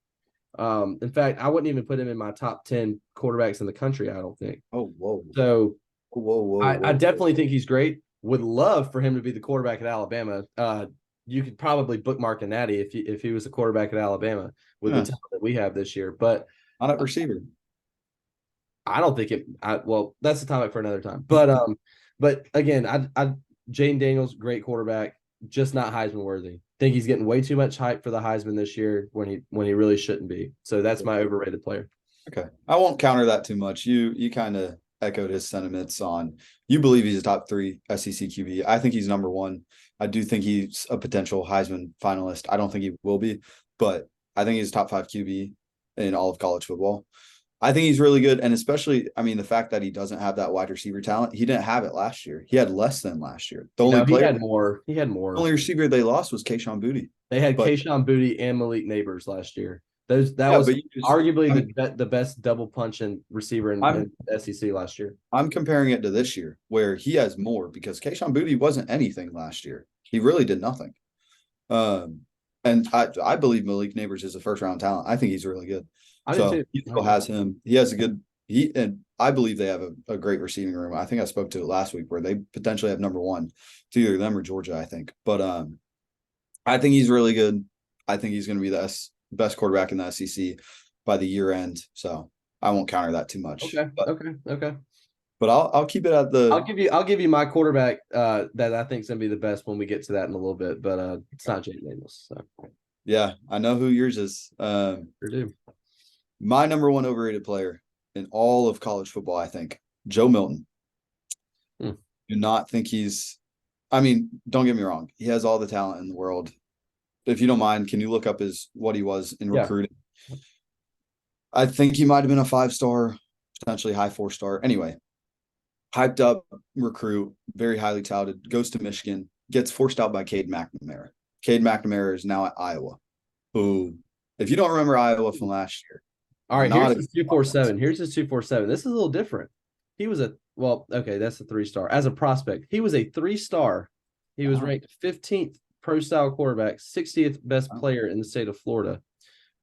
In fact, I wouldn't even put him in my top 10 quarterbacks in the country, I don't think. Oh, whoa. So whoa, I definitely think he's great. Would love for him to be the quarterback at Alabama. You could probably bookmark a natty if he was a quarterback at Alabama with the talent that we have this year. But not at receiver. I don't think it. Well, that's the topic for another time. But again, Jaden Daniels, great quarterback, just not Heisman worthy. Think he's getting way too much hype for the Heisman this year when he really shouldn't be. So that's my overrated player. Okay, I won't counter that too much. You kind of echoed his sentiments on. You believe he's a top 3 SEC QB. I think he's number 1. I do think he's a potential Heisman finalist. I don't think he will be, but I think he's a top 5 QB in all of college football. I think he's really good, and especially, I mean, the fact that he doesn't have that wide receiver talent. He didn't have it last year. He had less than last year. He had more. The only receiver they lost was Kayshon Boutte. They had Kayshon Boutte and Malik Neighbors last year. That was arguably the best double punching receiver in the SEC last year. I'm comparing it to this year, where he has more, because Kayshon Boutte wasn't anything last year. He really did nothing. And I believe Malik Neighbors is a first-round talent. I think he's really good. So he still has him. He has a good – and I believe they have a great receiving room. I think I spoke to it last week where they potentially have number 1. It's either them or Georgia, I think. But I think he's really good. I think he's going to be the best quarterback in the SEC by the year end. So I won't counter that too much. Okay. But I'll keep it at the. I'll give you my quarterback that I think is going to be the best when we get to that in a little bit. But it's not Jaden Daniels. So. Yeah, I know who yours is. Sure do. My number 1 overrated player in all of college football, I think, Joe Milton. Do not think he's – I mean, don't get me wrong. He has all the talent in the world. If you don't mind, can you look up what he was in recruiting? I think he might have been a 5-star, potentially high 4-star. Anyway, hyped up recruit, very highly touted, goes to Michigan, gets forced out by Cade McNamara. Cade McNamara is now at Iowa. Who, if you don't remember Iowa from last year. All right, here's his 247. Here's his 247. This is a little different. He was that's a 3-star. As a prospect, he was a 3-star. He was ranked 15th pro-style quarterback, 60th best player in the state of Florida.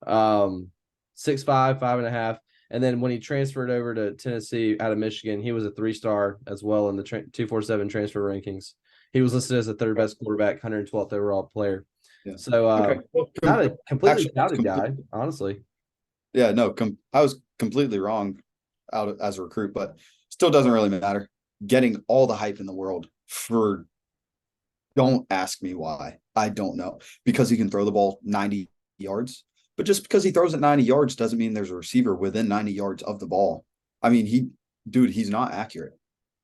6'5", 5.5. And then when he transferred over to Tennessee out of Michigan, he was a 3-star as well in the 247 transfer rankings. He was listed as the 3rd best quarterback, 112th overall player. Yeah. So not a completely doubted guy, honestly. Yeah, no, I was completely wrong out as a recruit, but still doesn't really matter. Getting all the hype in the world for – don't ask me why. I don't know. Because he can throw the ball 90 yards. But just because he throws it 90 yards doesn't mean there's a receiver within 90 yards of the ball. I mean, he's not accurate.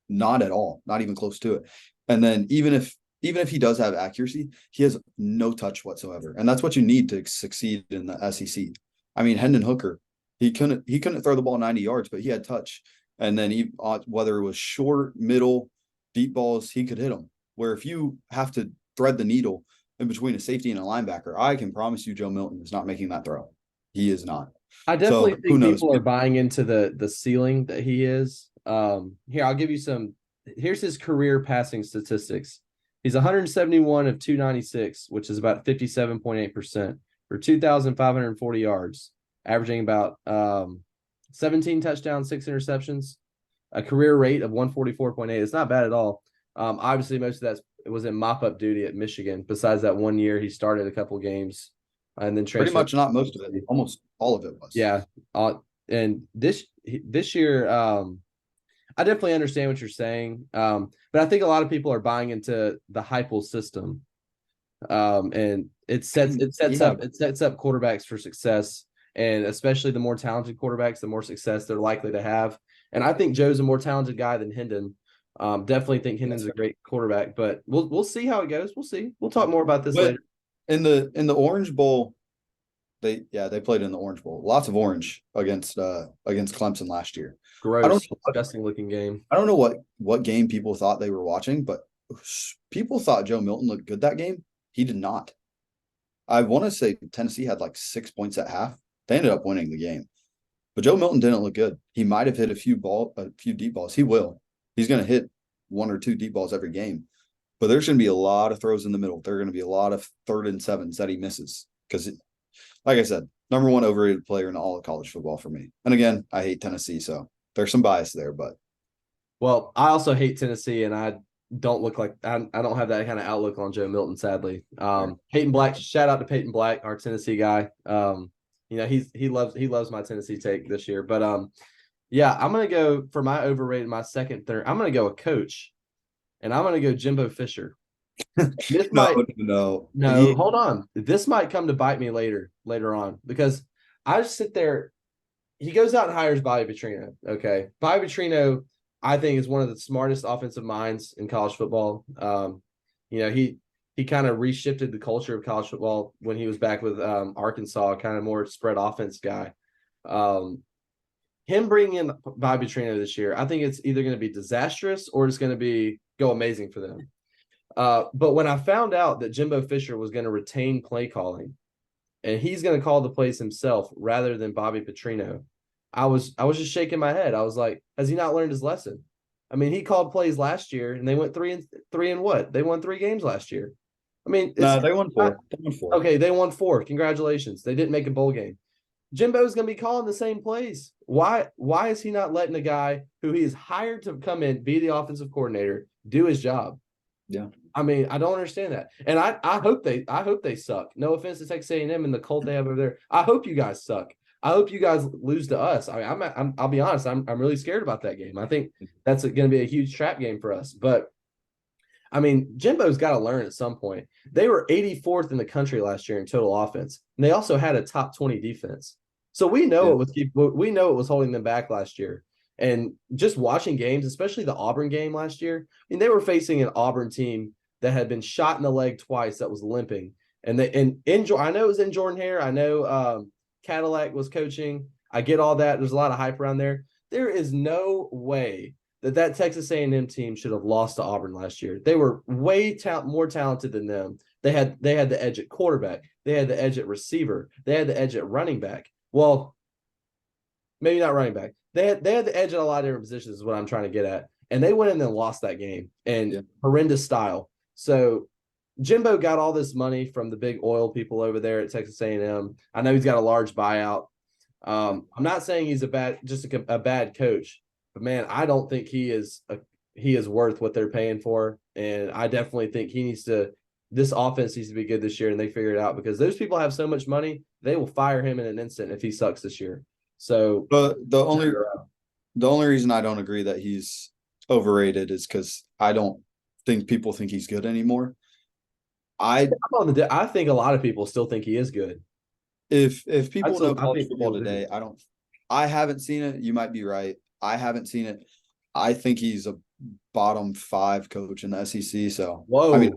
Not at all. Not even close to it. And then even if he does have accuracy, he has no touch whatsoever. And that's what you need to succeed in the SEC. I mean, Hendon Hooker, he couldn't throw the ball 90 yards, but he had touch. And then whether it was short, middle, deep balls, he could hit them. Where if you have to thread the needle in between a safety and a linebacker, I can promise you Joe Milton is not making that throw. He is not. I So definitely who think knows? people are buying into the ceiling that he is. Here, I'll give you some. Here's his career passing statistics. He's 171 of 296, which is about 57.8% for 2,540 yards, averaging about 17 touchdowns, 6 interceptions, a career rate of 144.8. It's not bad at all. Obviously, most of that was in mop-up duty at Michigan. Besides that 1 year, he started a couple games and then Pretty transferred. much not most of it. Almost all of it was. Yeah. And this year, I definitely understand what you're saying. But I think a lot of people are buying into the Heupel system. And it sets up quarterbacks for success, and especially the more talented quarterbacks, the more success they're likely to have. And I think Joe's a more talented guy than Hendon. Definitely think Hendon's a great quarterback, but we'll see how it goes. We'll see. We'll talk more about this later. In the Orange Bowl, they played in the Orange Bowl. Lots of orange against Clemson last year. Gross, disgusting looking game. I don't know what game people thought they were watching, but people thought Joe Milton looked good that game. He did not. I want to say Tennessee had like 6 points at half. They ended up winning the game. But Joe Milton didn't look good. He might have hit a few deep balls. He will. He's going to hit 1 or 2 deep balls every game. But there's going to be a lot of throws in the middle. There are going to be a lot of 3rd and 7s that he misses. Because, like I said, number 1 overrated player in all of college football for me. And again, I hate Tennessee, so there's some bias there. But well, I also hate Tennessee, and I don't look like I don't have that kind of outlook on Joe Milton, sadly. Peyton Black, shout out to Peyton Black, our Tennessee guy. He loves my Tennessee take this year. But yeah, I'm gonna go for my overrated, my second, third. I'm gonna go a coach, and I'm gonna go Jimbo Fisher. This no. Hold on. This might come to bite me later on, because I just sit there. He goes out and hires Bobby Petrino. Okay, Bobby Petrino, I think, is one of the smartest offensive minds in college football. He kind of reshifted the culture of college football when he was back with Arkansas, kind of more spread offense guy. Him bringing in Bobby Petrino this year, I think it's either going to be disastrous or it's going to go amazing for them. But when I found out that Jimbo Fisher was going to retain play calling and he's going to call the plays himself rather than Bobby Petrino, I was just shaking my head. I was like, has he not learned his lesson? I mean, he called plays last year and they went 3 and what? They won 3 games last year. I mean, they won 4. Okay, they won 4. Congratulations. They didn't make a bowl game. Jimbo's going to be calling the same plays. Why is he not letting a guy who he is hired to come in, be the offensive coordinator, do his job? Yeah. I mean, I don't understand that. And I hope they suck. No offense to Texas A&M and the cult they have over there. I hope you guys suck. I hope you guys lose to us. I mean, I'll be honest. I'm really scared about that game. I think that's going to be a huge trap game for us. But I mean, Jimbo's got to learn at some point. They were 84th in the country last year in total offense, and they also had a top 20 defense. So we know it was holding them back last year. And just watching games, especially the Auburn game last year, I mean, they were facing an Auburn team that had been shot in the leg twice, that was limping. And I know it was in Jordan Hare. I know Cadillac was coaching. I get all that. There's a lot of hype around there. There is no way that Texas A&M team should have lost to Auburn last year. They were way more talented than them. They had the edge at quarterback. They had the edge at receiver. They had the edge at running back. Well, maybe not running back. They had the edge at a lot of different positions is what I'm trying to get at. And they went in and lost that game in horrendous style. So Jimbo got all this money from the big oil people over there at Texas A&M. I know he's got a large buyout. I'm not saying he's a bad coach, but man, I don't think he is worth what they're paying for. And I definitely think this offense needs to be good this year, and they figure it out, because those people have so much money, they will fire him in an instant if he sucks this year. So, but the only reason I don't agree that he's overrated is because I don't think people think he's good anymore. I think a lot of people still think he is good. If people know college football today, I haven't seen it. You might be right. I haven't seen it. I think he's a bottom 5 coach in the SEC. So, whoa, I mean,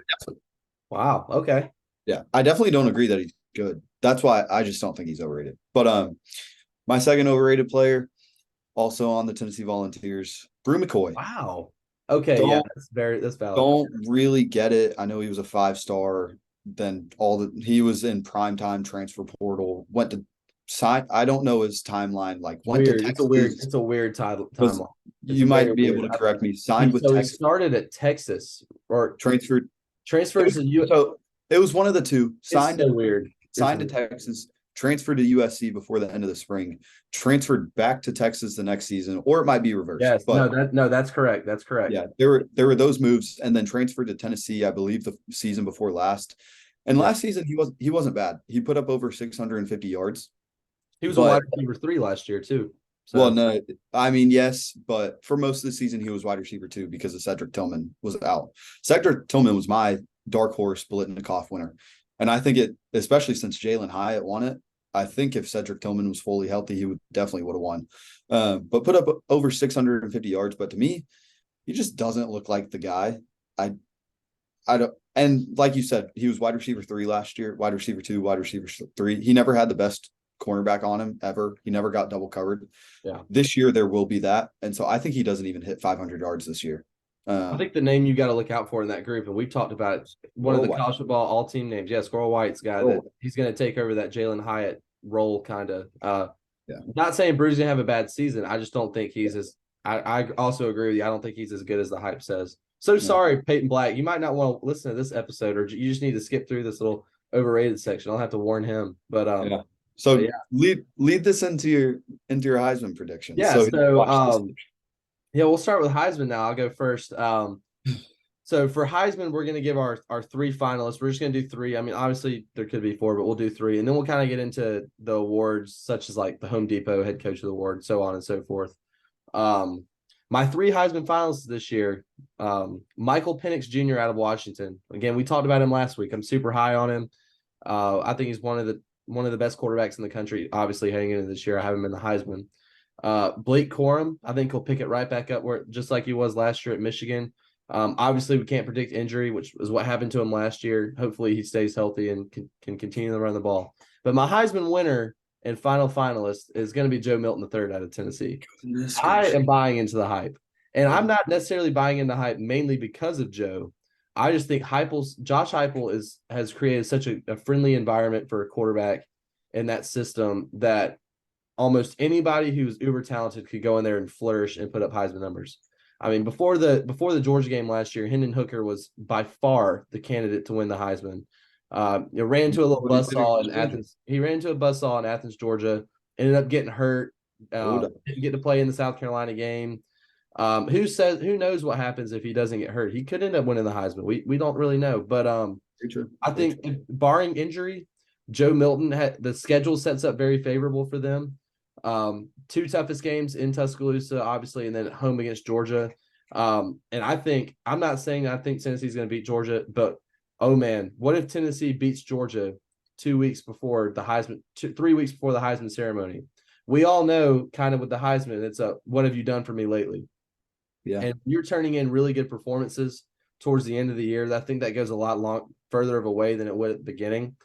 wow, okay, yeah, I definitely don't agree that he's good. That's why I just don't think he's overrated. But my second overrated player, also on the Tennessee Volunteers, Brew McCoy. Wow. Okay, yeah, Don't that's valid. don't really get it. I know he was a 5-star. Then he was in primetime transfer portal. Went to sign. I don't know his timeline. Like It's went to weird. Texas. It's a weird Was timeline. It's you very might be able weird. to correct me. Signed with So he Texas. started at Texas or Transferred. transfers to U. So it was one of the two. It's so weird. Signed to Texas, transferred to USC before the end of the spring, transferred back to Texas the next season, or it might be reversed. Yes, but that's correct. That's correct. yeah, there were those moves, and then transferred to Tennessee, I believe, the season before last. And last season he wasn't bad. He put up over 650 yards. He was a wide receiver 3 last year too. So. Well, no, I mean, yes, but for most of the season he was wide receiver 2 because of Cedric Tillman was out. Cedric Tillman was my dark horse Biletnikoff winner. And I think especially since Jalen Hyatt won it, I think if Cedric Tillman was fully healthy, he would have won. But put up over 650 yards. But to me, he just doesn't look like the guy. I don't. And like you said, he was wide receiver 3 last year, wide receiver 2, wide receiver 3. He never had the best cornerback on him ever. He never got double covered. Yeah. This year there will be that. And so I think he doesn't even hit 500 yards this year. I think the name you got to look out for in that group, and we've talked about it, one of the college football all-team names. Yeah, Squirrel White's guy that he's going to take over that Jalen Hyatt role, kind of. Not saying Brew's going to have a bad season. I just don't think he's as. I also agree with you. I don't think he's as good as the hype says. So sorry, Peyton Black. You might not want to listen to this episode, or you just need to skip through this little overrated section. I'll have to warn him. But So lead this into your Heisman prediction. Yeah. Yeah, we'll start with Heisman now. I'll go first. So for Heisman, we're going to give our 3 finalists. We're just going to do 3. I mean, obviously there could be 4, but we'll do 3. And then we'll kind of get into the awards, such as like the Home Depot Head Coach of the Award, so on and so forth. My 3 Heisman finalists this year, Michael Penix Jr. out of Washington. Again, we talked about him last week. I'm super high on him. I think he's one of the best quarterbacks in the country, obviously heading into this year. I have him in the Heisman. Blake Corum, I think he'll pick it right back up where just like he was last year at Michigan. Obviously we can't predict injury, which is what happened to him last year. Hopefully he stays healthy and can continue to run the ball. But my Heisman winner and final finalist is going to be Joe Milton III out of Tennessee. I am buying into the hype, and I'm not necessarily buying into hype mainly because of Joe. I just think Josh Heupel has created such a friendly environment for a quarterback in that system that almost anybody who's uber talented could go in there and flourish and put up Heisman numbers. I mean, before the Georgia game last year, Hendon Hooker was by far the candidate to win the Heisman. Ran into a little buzzsaw in Athens. He ran into a buzzsaw in Athens, Georgia. Ended up getting hurt. Didn't get to play in the South Carolina game. Who knows what happens if he doesn't get hurt? He could end up winning the Heisman. We don't really know, but I think barring injury, Joe Milton the schedule sets up very favorable for them. 2 toughest games in Tuscaloosa, obviously, and then at home against Georgia. And I'm not saying I think Tennessee's going to beat Georgia, but oh man, what if Tennessee beats Georgia 2 weeks before the Heisman, 3 weeks before the Heisman ceremony? We all know kind of with the Heisman, it's what have you done for me lately? Yeah. And you're turning in really good performances towards the end of the year. I think that goes a lot further of a way than it would at the beginning.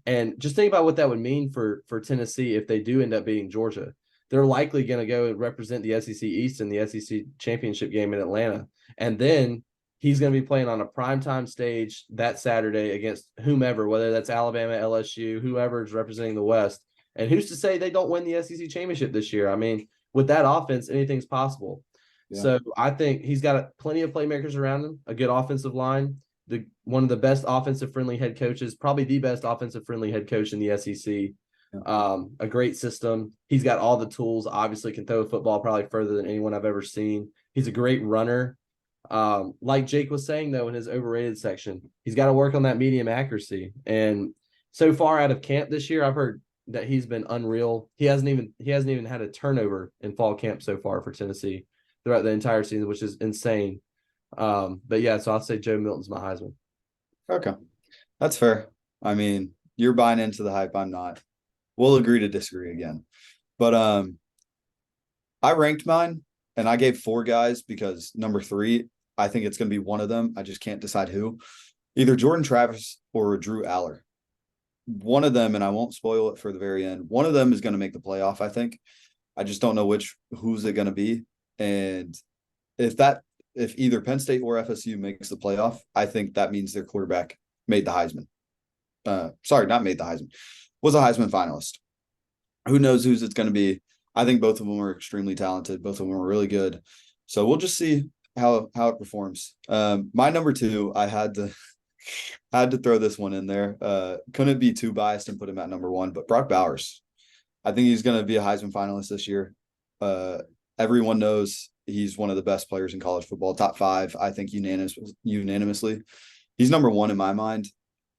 And just think about what that would mean for Tennessee if they do end up beating Georgia. They're likely going to go and represent the SEC East in the SEC championship game in Atlanta. And then he's going to be playing on a primetime stage that Saturday against whomever, whether that's Alabama, LSU, whoever is representing the West. And who's to say they don't win the SEC championship this year? I mean, with that offense, anything's possible. Yeah. So I think he's got plenty of playmakers around him, a good offensive line, one of the best offensive-friendly head coaches, probably the best offensive-friendly head coach in the SEC. A great system. He's got all the tools, obviously can throw a football probably further than anyone I've ever seen. He's a great runner. Like Jake was saying, though, in his overrated section, he's got to work on that medium accuracy. And so far out of camp this year, I've heard that he's been unreal. He hasn't even had a turnover in fall camp so far for Tennessee throughout the entire season, which is insane. But yeah, so I'll say Joe Milton's my Heisman. Okay. That's fair. I mean, you're buying into the hype. I'm not. We'll agree to disagree again. But I ranked mine and I gave 4 guys because number 3, I think it's going to be one of them. I just can't decide who. Either Jordan Travis or Drew Aller. one of them, and I won't spoil it for the very end, one of them is going to make the playoff, I think. I just don't know who's it going to be. And if either Penn State or FSU makes the playoff, I think that means their quarterback made the Heisman. Sorry, not made the Heisman, was a Heisman finalist. Who knows who's it's going to be? I think both of them are extremely talented. Both of them are really good. So we'll just see how it performs. My number two, I had to throw this one in there. Couldn't be too biased and put him at number one, but Brock Bowers. I think he's going to be a Heisman finalist this year. Everyone knows he's one of the best players in college football, top five, I think unanimously. He's number one in my mind,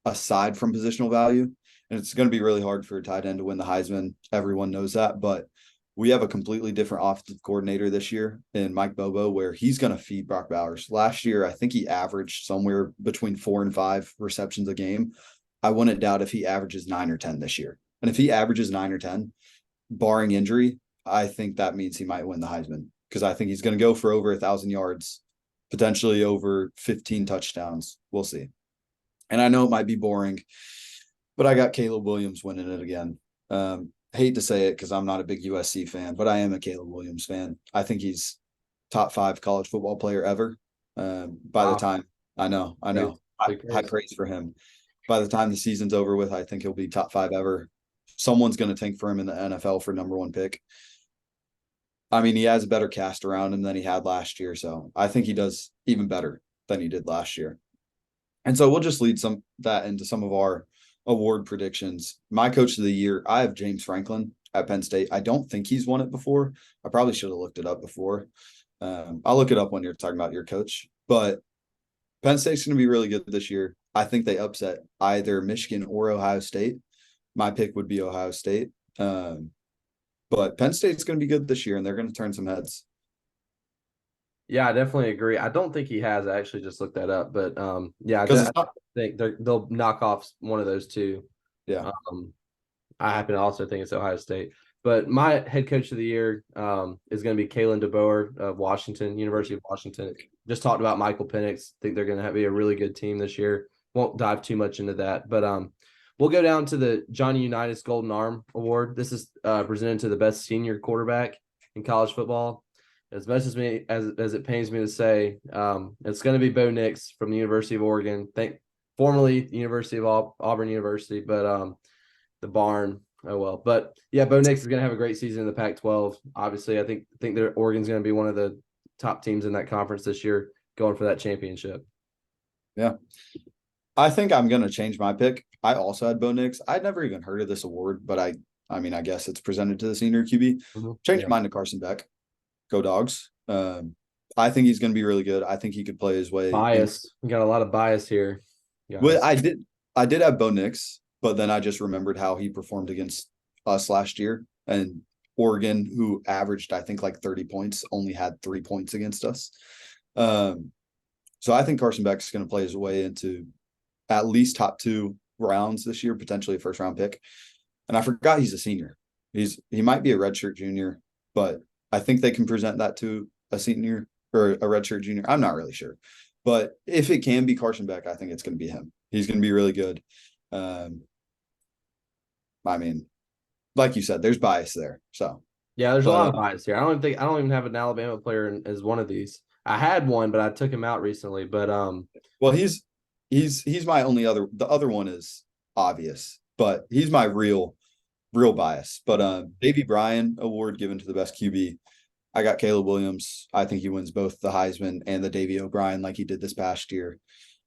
aside from positional value. And it's going to be really hard for a tight end to win the Heisman. Everyone knows that. But we have a completely different offensive coordinator this year in Mike Bobo, where he's going to feed Brock Bowers. Last year, I think he averaged somewhere between 4 and 5 receptions a game. I wouldn't doubt if he averages 9 or 10 this year. And if he averages 9 or 10, barring injury, I think that means he might win the Heisman, because I think he's going to go for over 1,000 yards, potentially over 15 touchdowns. We'll see. And I know it might be boring, but I got Caleb Williams winning it again. Hate to say it because I'm not a big USC fan, but I am a Caleb Williams fan. I think he's top 5 college football player ever. By the time I know, high praise for him. By the time the season's over with, I think he'll be top 5 ever. Someone's going to tank for him in the NFL for number 1 pick. I mean, he has a better cast around him than he had last year, so I think he does even better than he did last year. And so we'll just lead that into some of our award predictions. My coach of the year, I have James Franklin at Penn State. I don't think he's won it before. I probably should have looked it up before. I'll look it up when you're talking about your coach. But Penn State's going to be really good this year. I think they upset either Michigan or Ohio State. My pick would be Ohio State. But Penn State's going to be good this year, and they're going to turn some heads. Yeah, I definitely agree. I don't think he has. I actually just looked that up, but yeah, I think they'll knock off one of those two. Yeah. I happen to also think it's Ohio State. But my head coach of the year is going to be Kalen DeBoer of Washington, University of Washington. Just talked about Michael Penix. Think they're going to be a really good team this year. Won't dive too much into that, but we'll go down to the Johnny Unitas Golden Arm Award. This is presented to the best senior quarterback in college football. As much as it pains me to say, it's going to be Bo Nix from the University of Oregon. Formerly the University of Auburn University, but the barn. Oh well. But yeah, Bo Nix is going to have a great season in the Pac-12. Obviously, I think Oregon's going to be one of the top teams in that conference this year, going for that championship. Yeah. I think I'm going to change my pick. I also had Bo Nix. I'd never even heard of this award, but I mean, I guess it's presented to the senior QB. Changed mine to Carson Beck. Go Dogs. I think he's going to be really good. I think he could play his way. Bias. We got a lot of bias here. Well, I did have Bo Nix, but then I just remembered how he performed against us last year, and Oregon, who averaged, I think, like 30 points, only had 3 points against us. So I think Carson Beck's going to play his way into at least top 2 rounds this year, potentially a first-round pick. And I forgot he's a senior. He might be a redshirt junior, but I think they can present that to a senior or a redshirt junior. I'm not really sure. But if it can be Carson Beck, I think it's going to be him. He's going to be really good. I mean, like you said, there's bias there. So yeah, there's a lot of bias here. I don't even have an Alabama player as one of these. I had one, but I took him out recently. But well, he's my only other. The other one is obvious, but he's my real bias. But Davy Bryan Award given to the best QB. I got Caleb Williams. I think he wins both the Heisman and the Davy O'Brien like he did this past year.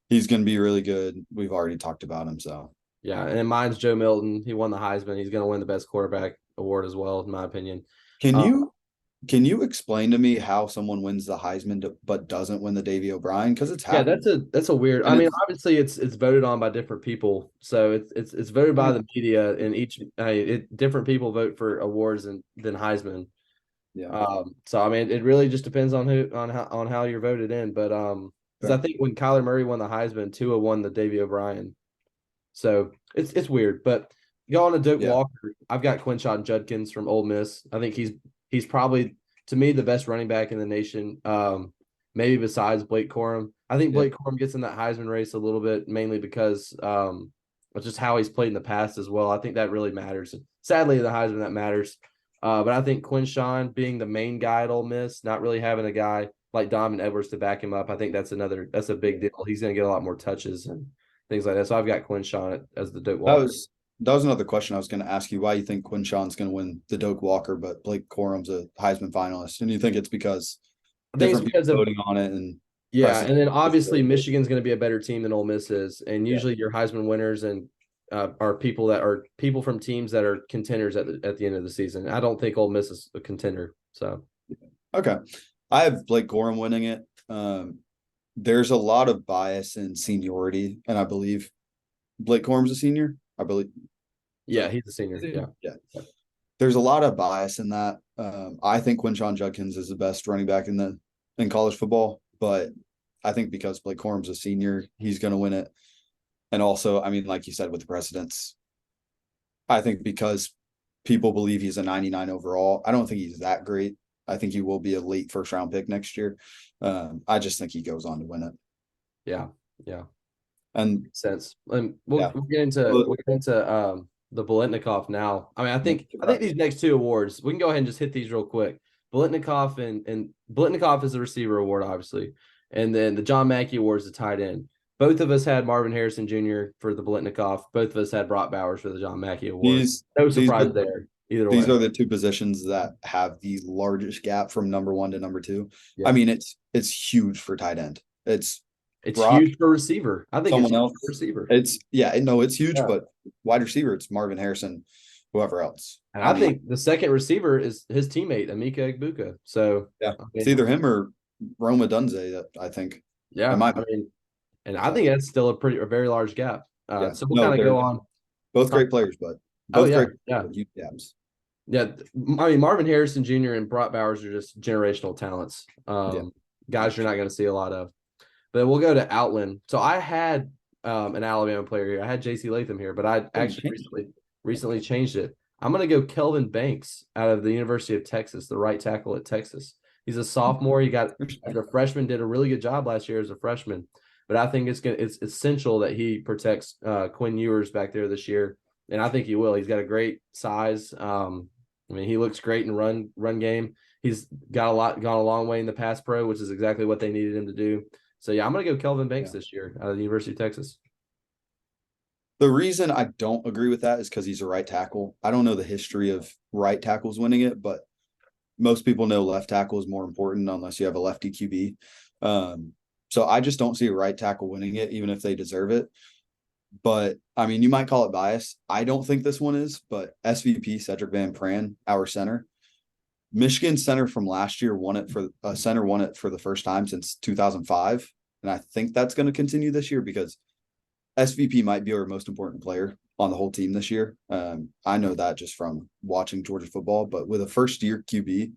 He's going to be really good. We've already talked about him. So yeah, and mine's Joe Milton. He won the Heisman. He's going to win the best quarterback award as well, in my opinion. Can you explain to me how someone wins the Heisman but doesn't win the Davy O'Brien? Because it's happened. Yeah, that's a weird. I mean, obviously it's voted on by different people, so it's voted by the media, and different people vote for awards than Heisman. Yeah. So I mean, it really just depends on how you're voted in, but because I think when Kyler Murray won the Heisman, Tua won the Davy O'Brien, so it's weird. But going to Doak Walker, I've got Quinshon Judkins from Ole Miss. I think he's probably, to me, the best running back in the nation, maybe besides Blake Corum. I think Blake Corum gets in that Heisman race a little bit, mainly because just how he's played in the past as well. I think that really matters. Sadly, the Heisman, that matters. But I think Quinshawn being the main guy at Ole Miss, not really having a guy like Donovan Edwards to back him up, I think that's a big deal. He's going to get a lot more touches and things like that. So I've got Quinshawn as the Doak That Walker. was another question I was going to ask you. Why you think Quinshawn's going to win the Doak Walker, but Blake Corum's a Heisman finalist? And you think it's because I think it's different people because of voting on it and yeah, precedent? and then obviously Michigan's going to be a better team than Ole Miss is, and usually your Heisman winners and are people from teams that are contenders at the end of the season. I don't think Ole Miss is a contender. So Okay, I have Blake Corum winning it. There's a lot of bias in seniority, and I believe Blake Corum's a senior. I believe. yeah, he's a senior. Yeah. There's a lot of bias in that. I think Quinshon Judkins is the best running back in college football, but I think because Blake Corum's a senior, he's going to win it. And also, I mean, like you said, with the precedents, I think because people believe he's a 99 overall, I don't think he's that great. I think he will be a late first round pick next year. I just think he goes on to win it. Yeah. And makes sense. And we'll get into the Biletnikoff now. I mean, I think these next two awards, we can go ahead and just hit these real quick. Biletnikoff and Biletnikoff is the receiver award, obviously. And then the John Mackey award is the tight end. Both of us had Marvin Harrison Jr. for the Biletnikoff. Both of us had Brock Bowers for the John Mackey award. No surprise there. Either way. These are the two positions that have the largest gap from number one to number two. Yeah. I mean, it's huge for tight end. It's Brock, huge for receiver. I think someone else for receiver. It's huge, but wide receiver, it's Marvin Harrison, whoever else. And I think the second receiver is his teammate, Emeka Egbuka. So it's either him or Roma Dunze, I think. Yeah. I think that's still a very large gap. So we'll kind of go on. Both great players, but both great huge gaps. Yeah. I mean, Marvin Harrison Jr. and Brock Bowers are just generational talents. Guys you're not going to see a lot of. But we'll go to Outland. So I had an Alabama player here. I had J.C. Latham here, but I actually recently changed it. I'm going to go Kelvin Banks out of the University of Texas, the right tackle at Texas. He's a sophomore. He got as a freshman, did a really good job last year as a freshman. But I think it's essential that he protects Quinn Ewers back there this year, and I think he will. He's got a great size. I mean, he looks great in run game. He's gone a long way in the pass pro, which is exactly what they needed him to do. So, yeah, I'm going to go Kelvin Banks this year out of the University of Texas. The reason I don't agree with that is because he's a right tackle. I don't know the history of right tackles winning it, but most people know left tackle is more important unless you have a lefty QB. So I just don't see a right tackle winning it, even if they deserve it. But, I mean, you might call it bias. I don't think this one is, but SVP Cedric Van Pran, our center, Michigan center from last year won it for the first time since 2005. And I think that's going to continue this year because SVP might be our most important player on the whole team this year. I know that just from watching Georgia football, but with a first year QB,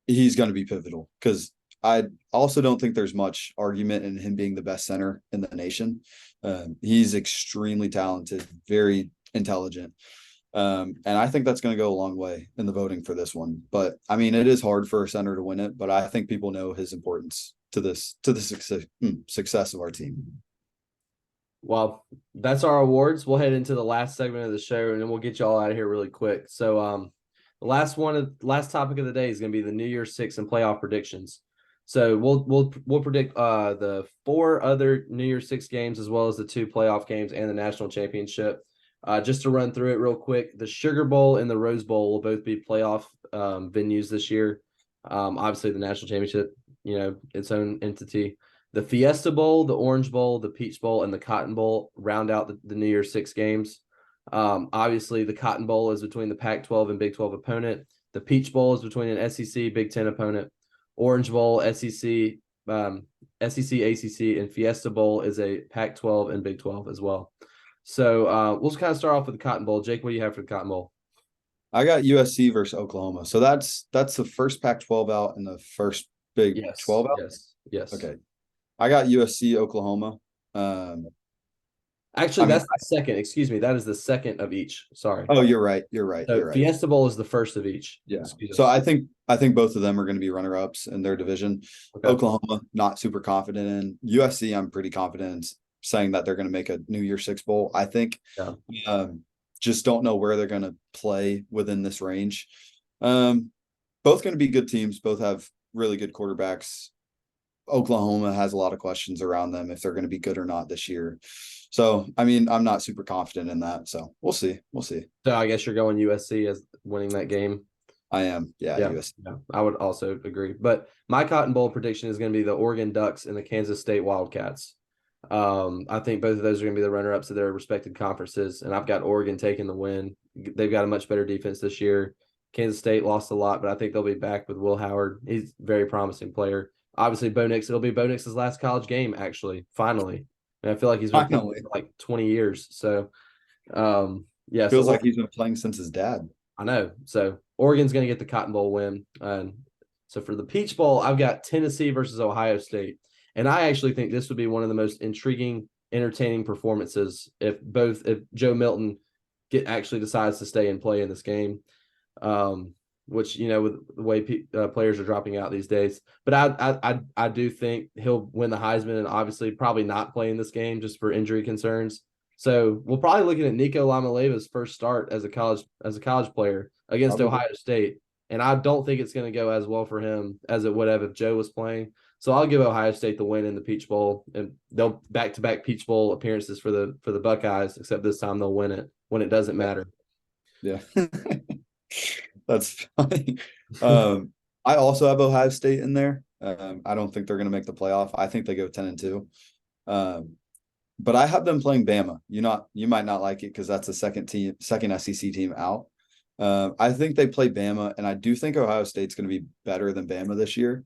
he's going to be pivotal because I also don't think there's much argument in him being the best center in the nation. He's extremely talented, very intelligent. And I think that's going to go a long way in the voting for this one. But I mean, it is hard for a center to win it, but I think people know his importance to the success of our team. Well, that's our awards. We'll head into the last segment of the show, and then we'll get you all out of here really quick. So, the last topic of the day is going to be the New Year's Six and playoff predictions. So we'll predict the 4 other New Year's Six games as well as the 2 playoff games and the national championship. Just to run through it real quick, the Sugar Bowl and the Rose Bowl will both be playoff venues this year. Obviously, the national championship, its own entity. The Fiesta Bowl, the Orange Bowl, the Peach Bowl, and the Cotton Bowl round out the New Year's Six games. Obviously, the Cotton Bowl is between the Pac-12 and Big 12 opponent. The Peach Bowl is between an SEC, Big 10 opponent. Orange Bowl, SEC, ACC, and Fiesta Bowl is a Pac-12 and Big 12 as well. So we'll just kind of start off with the Cotton Bowl. Jake, what do you have for the Cotton Bowl? I got USC versus Oklahoma. So that's the first Pac-12 out and the first Big 12 out? Yes. Okay. I got USC, Oklahoma. Actually, that's the second. Excuse me. That is the second of each. Sorry. Oh, you're right. So Fiesta Bowl is the first of each. Yeah. So I think both of them are going to be runner-ups in their division. Okay. Oklahoma, not super confident in. USC, I'm pretty confident saying that they're going to make a New Year's Six bowl. I think Yeah. just don't know where they're going to play within this range. Both going to be good teams. Both have really good quarterbacks. Oklahoma has a lot of questions around them if they're going to be good or not this year. So, I mean, I'm not super confident in that. So we'll see. We'll see. So I guess you're going USC as winning that game. I am. Yeah, Yeah, USC. yeah, I would also agree. But my Cotton Bowl prediction is going to be the Oregon Ducks and the Kansas State Wildcats. I think both of those are going to be the runner-ups of their respected conferences, and I've got Oregon taking the win. They've got a much better defense this year. Kansas State lost a lot, but I think they'll be back with Will Howard. He's a very promising player. Obviously, Bo Nix, it'll be Bo Nix's last college game, actually, finally. And I feel like he's been playing for like 20 years. So, yeah. Feels like he's been playing since his dad. I know. So Oregon's going to get the Cotton Bowl win. So for the Peach Bowl, I've got Tennessee versus Ohio State. And I actually think this would be one of the most intriguing, entertaining performances if Joe Milton actually decides to stay and play in this game, which, with the way players are dropping out these days. But I do think he'll win the Heisman and obviously probably not play in this game just for injury concerns. So we're probably looking at Nico Lamaleva's first start as a college player against Ohio State. And I don't think it's going to go as well for him as it would have if Joe was playing. So I'll give Ohio State the win in the Peach Bowl, and they'll back-to-back Peach Bowl appearances for the Buckeyes, except this time they'll win it when it doesn't matter. Yeah. That's funny. I also have Ohio State in there. I don't think they're going to make the playoff. I think they go 10-2. But I have them playing Bama. You might not like it because that's the second SEC team out. I think they play Bama, and I do think Ohio State's going to be better than Bama this year.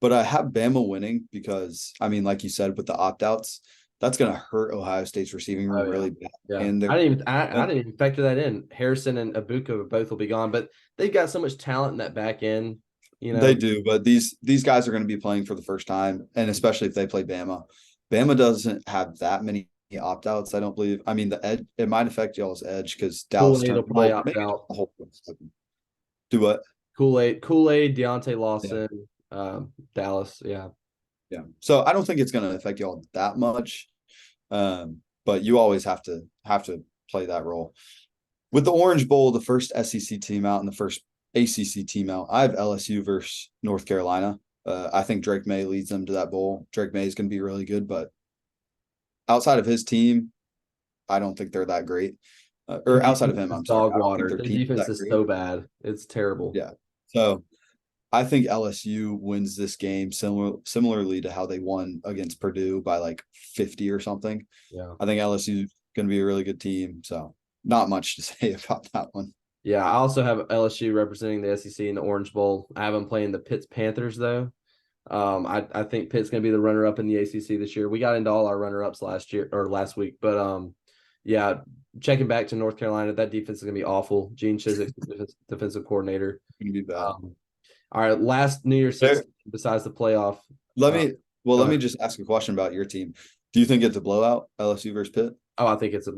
But I have Bama winning because, I mean, like you said, with the opt-outs, that's going to hurt Ohio State's receiving room really bad. Yeah. And I didn't even factor that in. Harrison and Abuka both will be gone, but they've got so much talent in that back end. They do, but these guys are going to be playing for the first time, and especially if they play Bama. Bama doesn't have that many opt-outs, I don't believe. I mean, the edge, it might affect y'all's edge because Dallas will play opt-out. Do what? Kool-Aid, Deontay Lawson, Dallas, yeah. So I don't think it's going to affect y'all that much, but you always have to play that role. With the Orange Bowl, the first SEC team out and the first ACC team out, I have LSU versus North Carolina. I think Drake May leads them to that bowl. Drake May is going to be really good, but outside of his team, I don't think they're that great. Or outside of him, I'm sorry. Dog water. Their defense is so bad. It's terrible. Yeah. So I think LSU wins this game similarly to how they won against Purdue by like 50 or something. Yeah. I think LSU is going to be a really good team. So not much to say about that one. Yeah, I also have LSU representing the SEC in the Orange Bowl. I have them playing the Pitt's Panthers, though. I think Pitt's going to be the runner-up in the ACC this year. We got into all our runner-ups last week. But, yeah, checking back to North Carolina, that defense is going to be awful. Gene Chiswick, defensive coordinator. Going to be bad. All right, last New Year's Six besides the playoff. Let me just ask a question about your team. Do you think it's a blowout, LSU versus Pitt? Oh, I think it's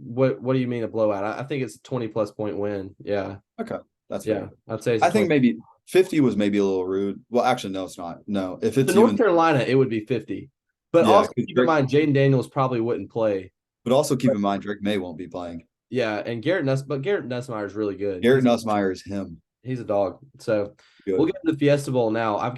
what do you mean a blowout? I think it's a 20+ point win. Yeah. Okay. That's fair. I'd say I think maybe 50 was maybe a little rude. Well, actually, no, it's not. No. If it's North Carolina, it would be 50. But also keep in mind Jaden Daniels probably wouldn't play. But also keep in mind Drake May won't be playing. Yeah, and Garrett Nussmeier is really good. Garrett Nussmeier is him. He's a dog. So we'll get to the Fiesta Bowl now.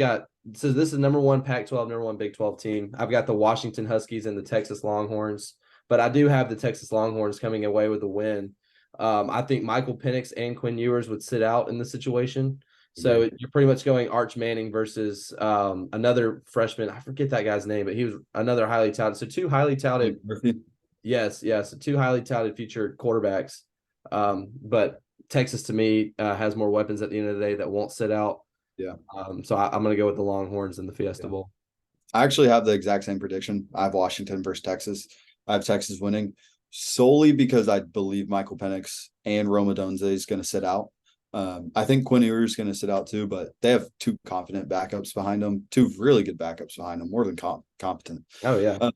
This is number one Pac-12, number one Big 12 team. I've got the Washington Huskies and the Texas Longhorns, but I do have the Texas Longhorns coming away with a win. I think Michael Penix and Quinn Ewers would sit out in this situation. So you're pretty much going Arch Manning versus another freshman. I forget that guy's name, but he was another highly touted. So two highly touted. Yes. So two highly touted future quarterbacks. But Texas, to me, has more weapons at the end of the day that won't sit out. Yeah. So I'm going to go with the Longhorns in the Fiesta Bowl. I actually have the exact same prediction. I have Washington versus Texas. I have Texas winning solely because I believe Michael Penix and Rome Odunze is going to sit out. I think Quinn Ewers is going to sit out too, but they have two confident backups behind them, two really good backups behind them, more than competent. Oh, yeah.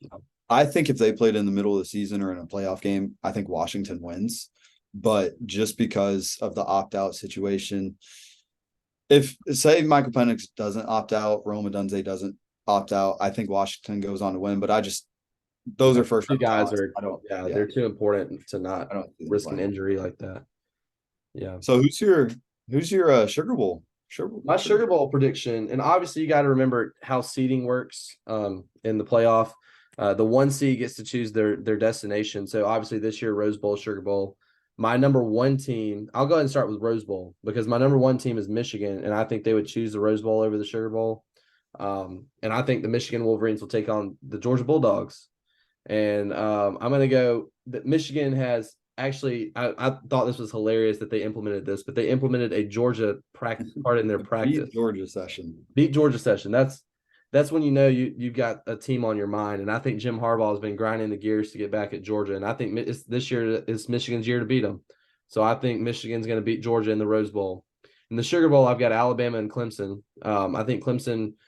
I think if they played in the middle of the season or in a playoff game, I think Washington wins. But just because of the opt-out situation, if say Michael Penix doesn't opt out, Rome Odunze doesn't opt out. I think Washington goes on to win, but those are first two guys thoughts. are Yeah, they're too important to not I don't see them risk an playing. injury like that. Yeah. So who's your Sugar Bowl? My Sugar Bowl prediction, and obviously you got to remember how seeding works in the playoff. The 1 seed gets to choose their destination. So obviously this year, Rose Bowl, Sugar Bowl. My number 1 team, I'll go ahead and start with Rose Bowl because my number 1 team is Michigan, and I think they would choose the Rose Bowl over the Sugar Bowl. And I think the Michigan Wolverines will take on the Georgia Bulldogs. And I'm going to go that Michigan has actually, I thought this was hilarious that they implemented this, but they implemented a Georgia practice part in their practice. Beat Georgia session. Beat Georgia session. That's when you know you've got a team on your mind. And I think Jim Harbaugh has been grinding the gears to get back at Georgia. And I think this year is Michigan's year to beat them. So I think Michigan's going to beat Georgia in the Rose Bowl. In the Sugar Bowl, I've got Alabama and Clemson. I think Clemson –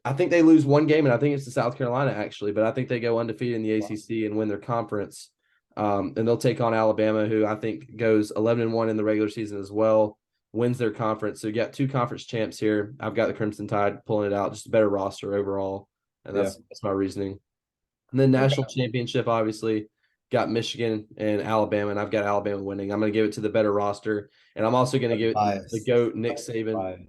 I think they lose one game, and I think it's to South Carolina, actually, but I think they go undefeated in the ACC and win their conference. And they'll take on Alabama, who I think goes 11-1 in the regular season as well, wins their conference. So you got 2 conference champs here. I've got the Crimson Tide pulling it out, just a better roster overall. And that's my reasoning. And then national championship, obviously, got Michigan and Alabama, and I've got Alabama winning. I'm going to give it to the better roster, and I'm also going to give it the GOAT, Nick Saban.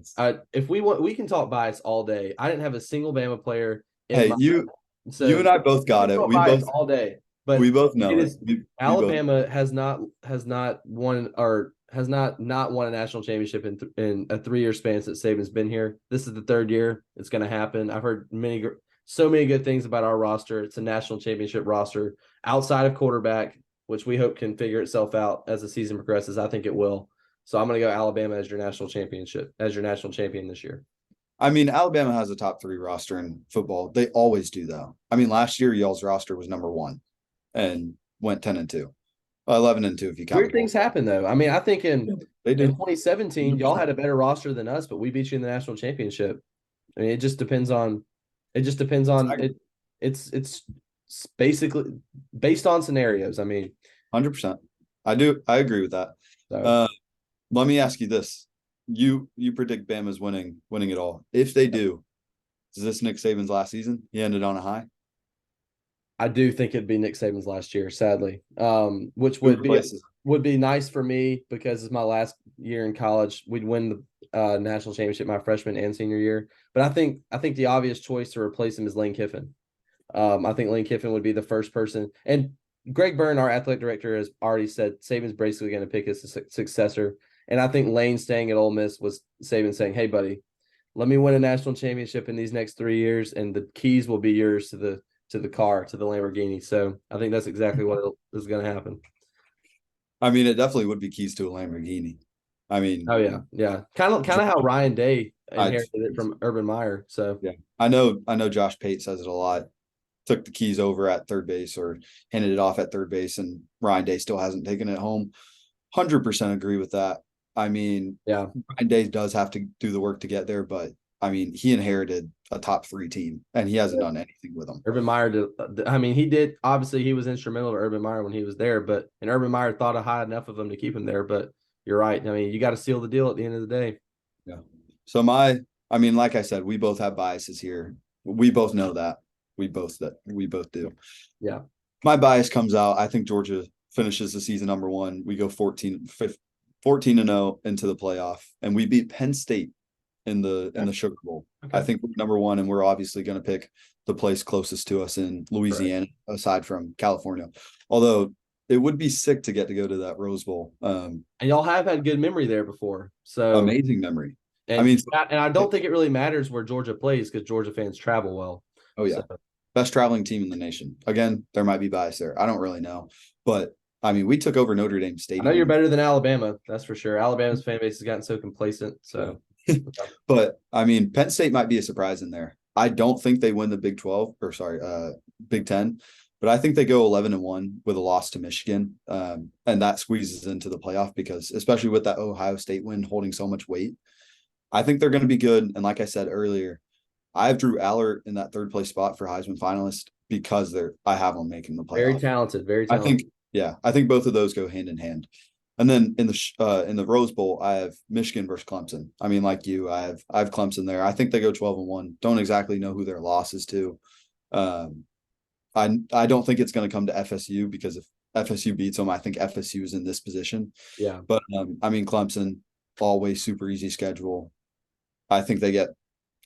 If we can talk bias all day. I didn't have a single Bama player. You and I both got it. We both all day, but we both know it. Alabama has not won a national championship in a 3-year span since Saban's been here. This is the 3rd year. It's going to happen. I've heard so many good things about our roster. It's a national championship roster outside of quarterback, which we hope can figure itself out as the season progresses. I think it will. So I'm going to go Alabama as your national champion this year. I mean, Alabama has a top 3 roster in football. They always do, though. I mean, last year, y'all's roster was number 1 and went 10-2. 11-2 if you count. Weird things happen, though. I mean, I think in 2017, y'all had a better roster than us, but we beat you in the national championship. I mean, it just depends on it. It's basically based on scenarios. I mean, 100%. I agree with that. So. Let me ask you this: you predict Bama's winning it all. If they do, is this Nick Saban's last season? He ended on a high. I do think it'd be Nick Saban's last year, sadly. Which would be nice for me because it's my last year in college. We'd win the national championship my freshman and senior year. But I think the obvious choice to replace him is Lane Kiffin. I think Lane Kiffin would be the first person. And Greg Byrne, our athletic director, has already said Saban's basically going to pick his successor. And I think Lane staying at Ole Miss was Saban saying, "Hey, buddy, let me win a national championship in these next 3 years, and the keys will be yours to the car, to the Lamborghini." So I think that's exactly what is going to happen. I mean, it definitely would be keys to a Lamborghini. I mean, oh yeah, kind of how Ryan Day inherited it from Urban Meyer. So yeah, I know Josh Pate says it a lot. Took the keys over at third base or handed it off at third base, and Ryan Day still hasn't taken it home. 100% agree with that. I mean, yeah, Ryan Day does have to do the work to get there, but I mean, he inherited a top 3 team, and he hasn't done anything with them. Urban Meyer did. I mean, he did. Obviously, he was instrumental to Urban Meyer when he was there, and Urban Meyer thought high enough of him to keep him there. But you're right. I mean, you got to seal the deal at the end of the day. Yeah. So like I said, we both have biases here. We both know that. We both do. Yeah. My bias comes out. I think Georgia finishes the season number 1. We go 14-0 into the playoff, and we beat Penn State in the Sugar Bowl. Okay. I think we're number 1, and we're obviously going to pick the place closest to us in Louisiana, aside from California. Although it would be sick to get to go to that Rose Bowl. And y'all have had good memory there before. So amazing memory. And I don't think it really matters where Georgia plays because Georgia fans travel well. Oh yeah. So. Best traveling team in the nation. Again, there might be bias there. I don't really know. But I mean, we took over Notre Dame Stadium. I know you're better than Alabama, that's for sure. Alabama's fan base has gotten so complacent. So but I mean, Penn State might be a surprise in there. I don't think they win the Big 12 or Big 10, but I think they go 11-1 with a loss to Michigan. And that squeezes into the playoff because especially with that Ohio State win holding so much weight, I think they're going to be good. And like I said earlier, I have Drew Allert in that 3rd place spot for Heisman finalist because I have them making the playoff. Very talented. I think both of those go hand in hand. And then in the Rose Bowl, I have Michigan versus Clemson. I mean, like you, I have Clemson there. I think they go 12-1. Don't exactly know who their loss is to. Um, I don't think it's going to come to FSU because if FSU beats them, I think FSU is in this position. Yeah. But I mean, Clemson always super easy schedule. I think they get.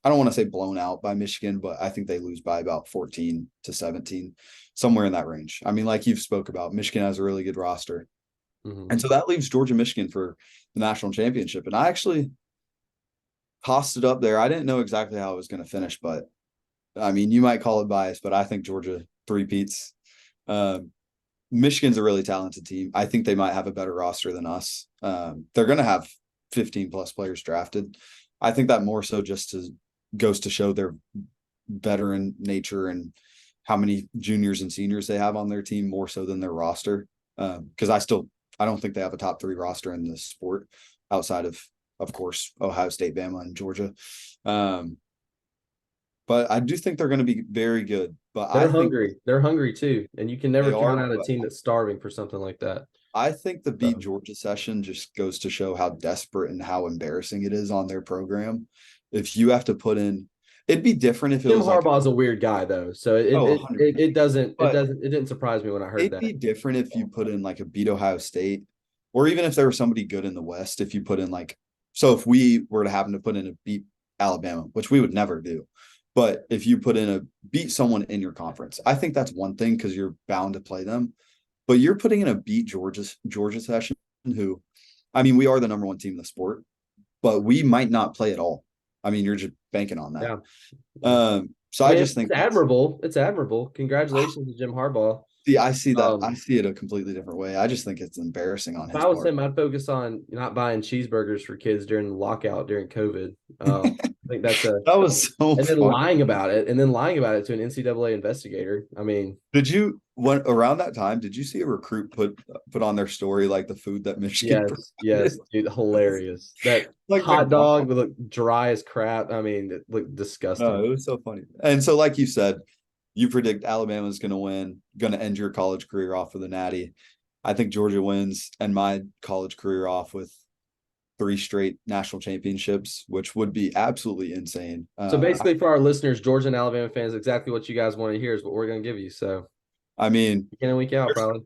I don't want to say blown out by Michigan, but I think they lose by about 14-17, somewhere in that range. I mean, like you've spoke about, Michigan has a really good roster. Mm-hmm. And so that leaves Georgia, Michigan for the national championship. And I actually tossed it up there. I didn't know exactly how it was going to finish, but I mean, you might call it bias, but I think Georgia three-peats. Michigan's a really talented team. I think they might have a better roster than us. They're going to have 15 plus players drafted. I think that more so just goes to show their veteran nature and how many juniors and seniors they have on their team more so than their roster. Because I don't think they have a top 3 roster in this sport outside of course, Ohio State, Bama, and Georgia. But I do think they're going to be very good. But They're I think hungry. They're hungry too. And you can they never count are. out a But team that's starving for something like that. I think the beat So Georgia session just goes to show how desperate and how embarrassing it is on their program. If you have to put in, it'd be different if it Jim was like, Harbaugh's a weird guy though. So it oh, it, it, 100%. it doesn't it But doesn't it didn't surprise me when I heard it'd that. be different if you put in like a beat Ohio State, or even if there was somebody good in the West, if you put in like, so if we were to happen to put in a beat Alabama, which we would never do, but if you put in a beat someone in your conference, I think that's one thing because you're bound to play them. But you're putting in a beat Georgia session, who, I mean, we are the number 1 team in the sport, but we might not play at all. I mean, you're just banking on that. Yeah. Yeah. So I I mean, just it's think that's, admirable. It's admirable. Congratulations to Jim Harbaugh. see, I see that. I Um, see it a completely different way. I just think it's embarrassing on if his I was part. him, I'd focus on not buying cheeseburgers for kids during the lockout during COVID. I think that's a That was so and then funny. lying about it to an NCAA investigator. I mean, Did you when around that time? Did you see a recruit put on their story like the food that Michigan yes, provided? dude, hilarious. That Like hot McDonald's. dog would look dry as crap. I mean, it looked No, disgusting. it was so funny. And so, like you said, you predict Alabama's going to win, going to end your college career off with a natty. I think Georgia wins, and my college career off with 3 straight national championships, which would be absolutely insane. So basically, for our listeners, Georgia and Alabama fans, exactly what you guys want to hear is what we're going to give you. So I mean, week in and week out, probably.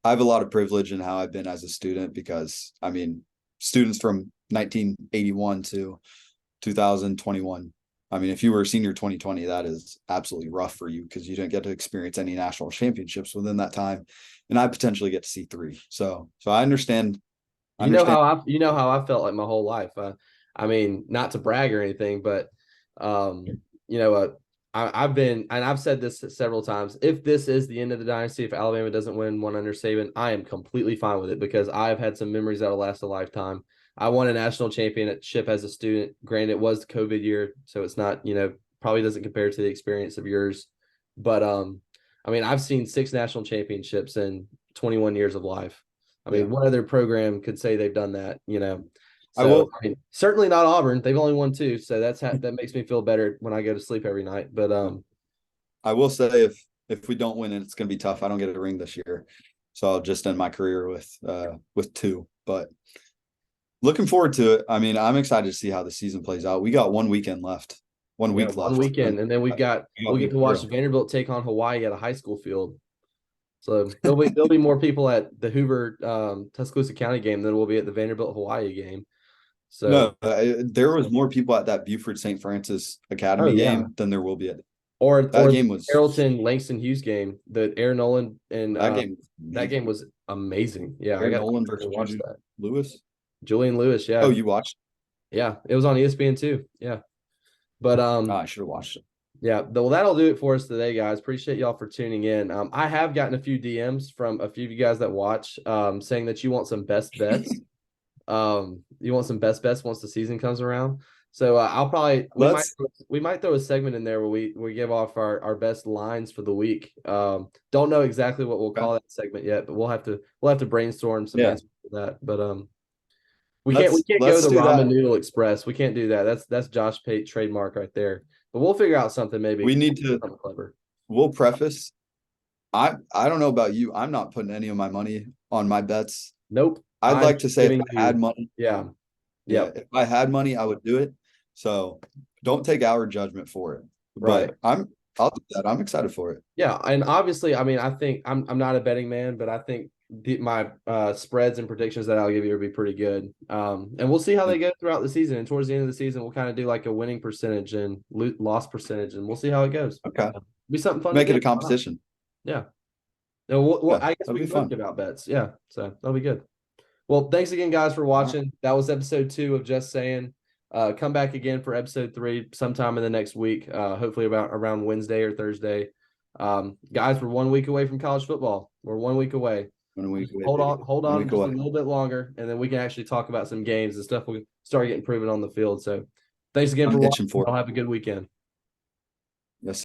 I have a lot of privilege in how I've been as a student because, I mean, students from 1981 to 2021. I mean, if you were a senior 2020, that is absolutely rough for you because you didn't get to experience any national championships within that time, and I potentially get to see 3. So I understand. I understand. You know how I felt like my whole life. I mean, not to brag or anything, but um, you know, I've been and I've said this several times. If this is the end of the dynasty, if Alabama doesn't win one under Saban, I am completely fine with it because I've had some memories that'll last a lifetime. I won a national championship as a student. Granted, it was the COVID year, so it's not, probably doesn't compare to the experience of yours. But I mean, I've seen 6 national championships in 21 years of life. I Yeah, mean, what other program could say they've done that, I So, will. I mean, certainly not Auburn. They've only won 2, so that makes me feel better when I go to sleep every night. But I will say if we don't win it, it's going to be tough. I don't get a ring this year, so I'll just end my career with 2. But looking forward to it. I mean, I'm excited to see how the season plays out. We got 1 weekend left, one yeah, week one left, weekend, and then we got we'll get week to watch 0. Vanderbilt take on Hawaii at a high school field. So there'll be more people at the Hoover Tuscaloosa County game than will be at the Vanderbilt Hawaii game. So No, there was more people at that Buford St. Francis oh Academy yeah, game than there will be at that or the game. Was Carrollton Langston Hughes game, the Aaron Nolan and that game was that game amazing. was amazing. Yeah, I Aaron got Nolan to versus watch Juju that. Lewis. Julian Lewis, Oh, yeah, you watched? yeah, it was on ESPN too. Yeah, but Oh, I should have watched it. yeah, well, that'll do it for us today, guys. Appreciate y'all for tuning in. I have gotten a few DMs from a few of you guys that watch, saying that you want some best bets. You want some best bets once the season comes around. So I'll probably Let's we might throw a segment in there where we give off our best lines for the week. Don't know exactly what we'll call that segment yet, but we'll have to brainstorm some yeah. answers for that. But we Let's can't go let's the do ramen that. noodle express. We can't do that. That's Josh Pate trademark right there. But we'll figure out something We maybe need to. something clever. We'll preface. I don't know about you. I'm not putting any of my money on my bets. Nope. I'd I'm like to say if giving I had you, money, yeah, yeah, yep, if I had money, I would do it. So don't take our judgment for it. right. But I'll do that. I'm excited for it. Yeah, and obviously, I mean, I think I'm not a betting man, but I think my spreads and predictions that I'll give you will be pretty good. And we'll see how they go throughout the season. And towards the end of the season, we'll kind of do like a winning percentage and loss percentage, and we'll see how it goes. Okay. Be something fun to Make it do. a competition. Yeah. And Yeah, I guess that'll we be can both fun. give out bets. Yeah. So that'll be good. Well, thanks again, guys, for All right. watching. That was episode 2 of Just Saying. Come back again for episode 3 sometime in the next week, hopefully around Wednesday or Thursday. Guys, we're 1 week away from college football. We're 1 week away. 1 week away, Hold baby. on, hold 1 on week just a away. little bit longer, and then we can actually talk about some games and stuff. We start getting proven on the field. So thanks again for I'm itching watching. for it. I'll have a good weekend.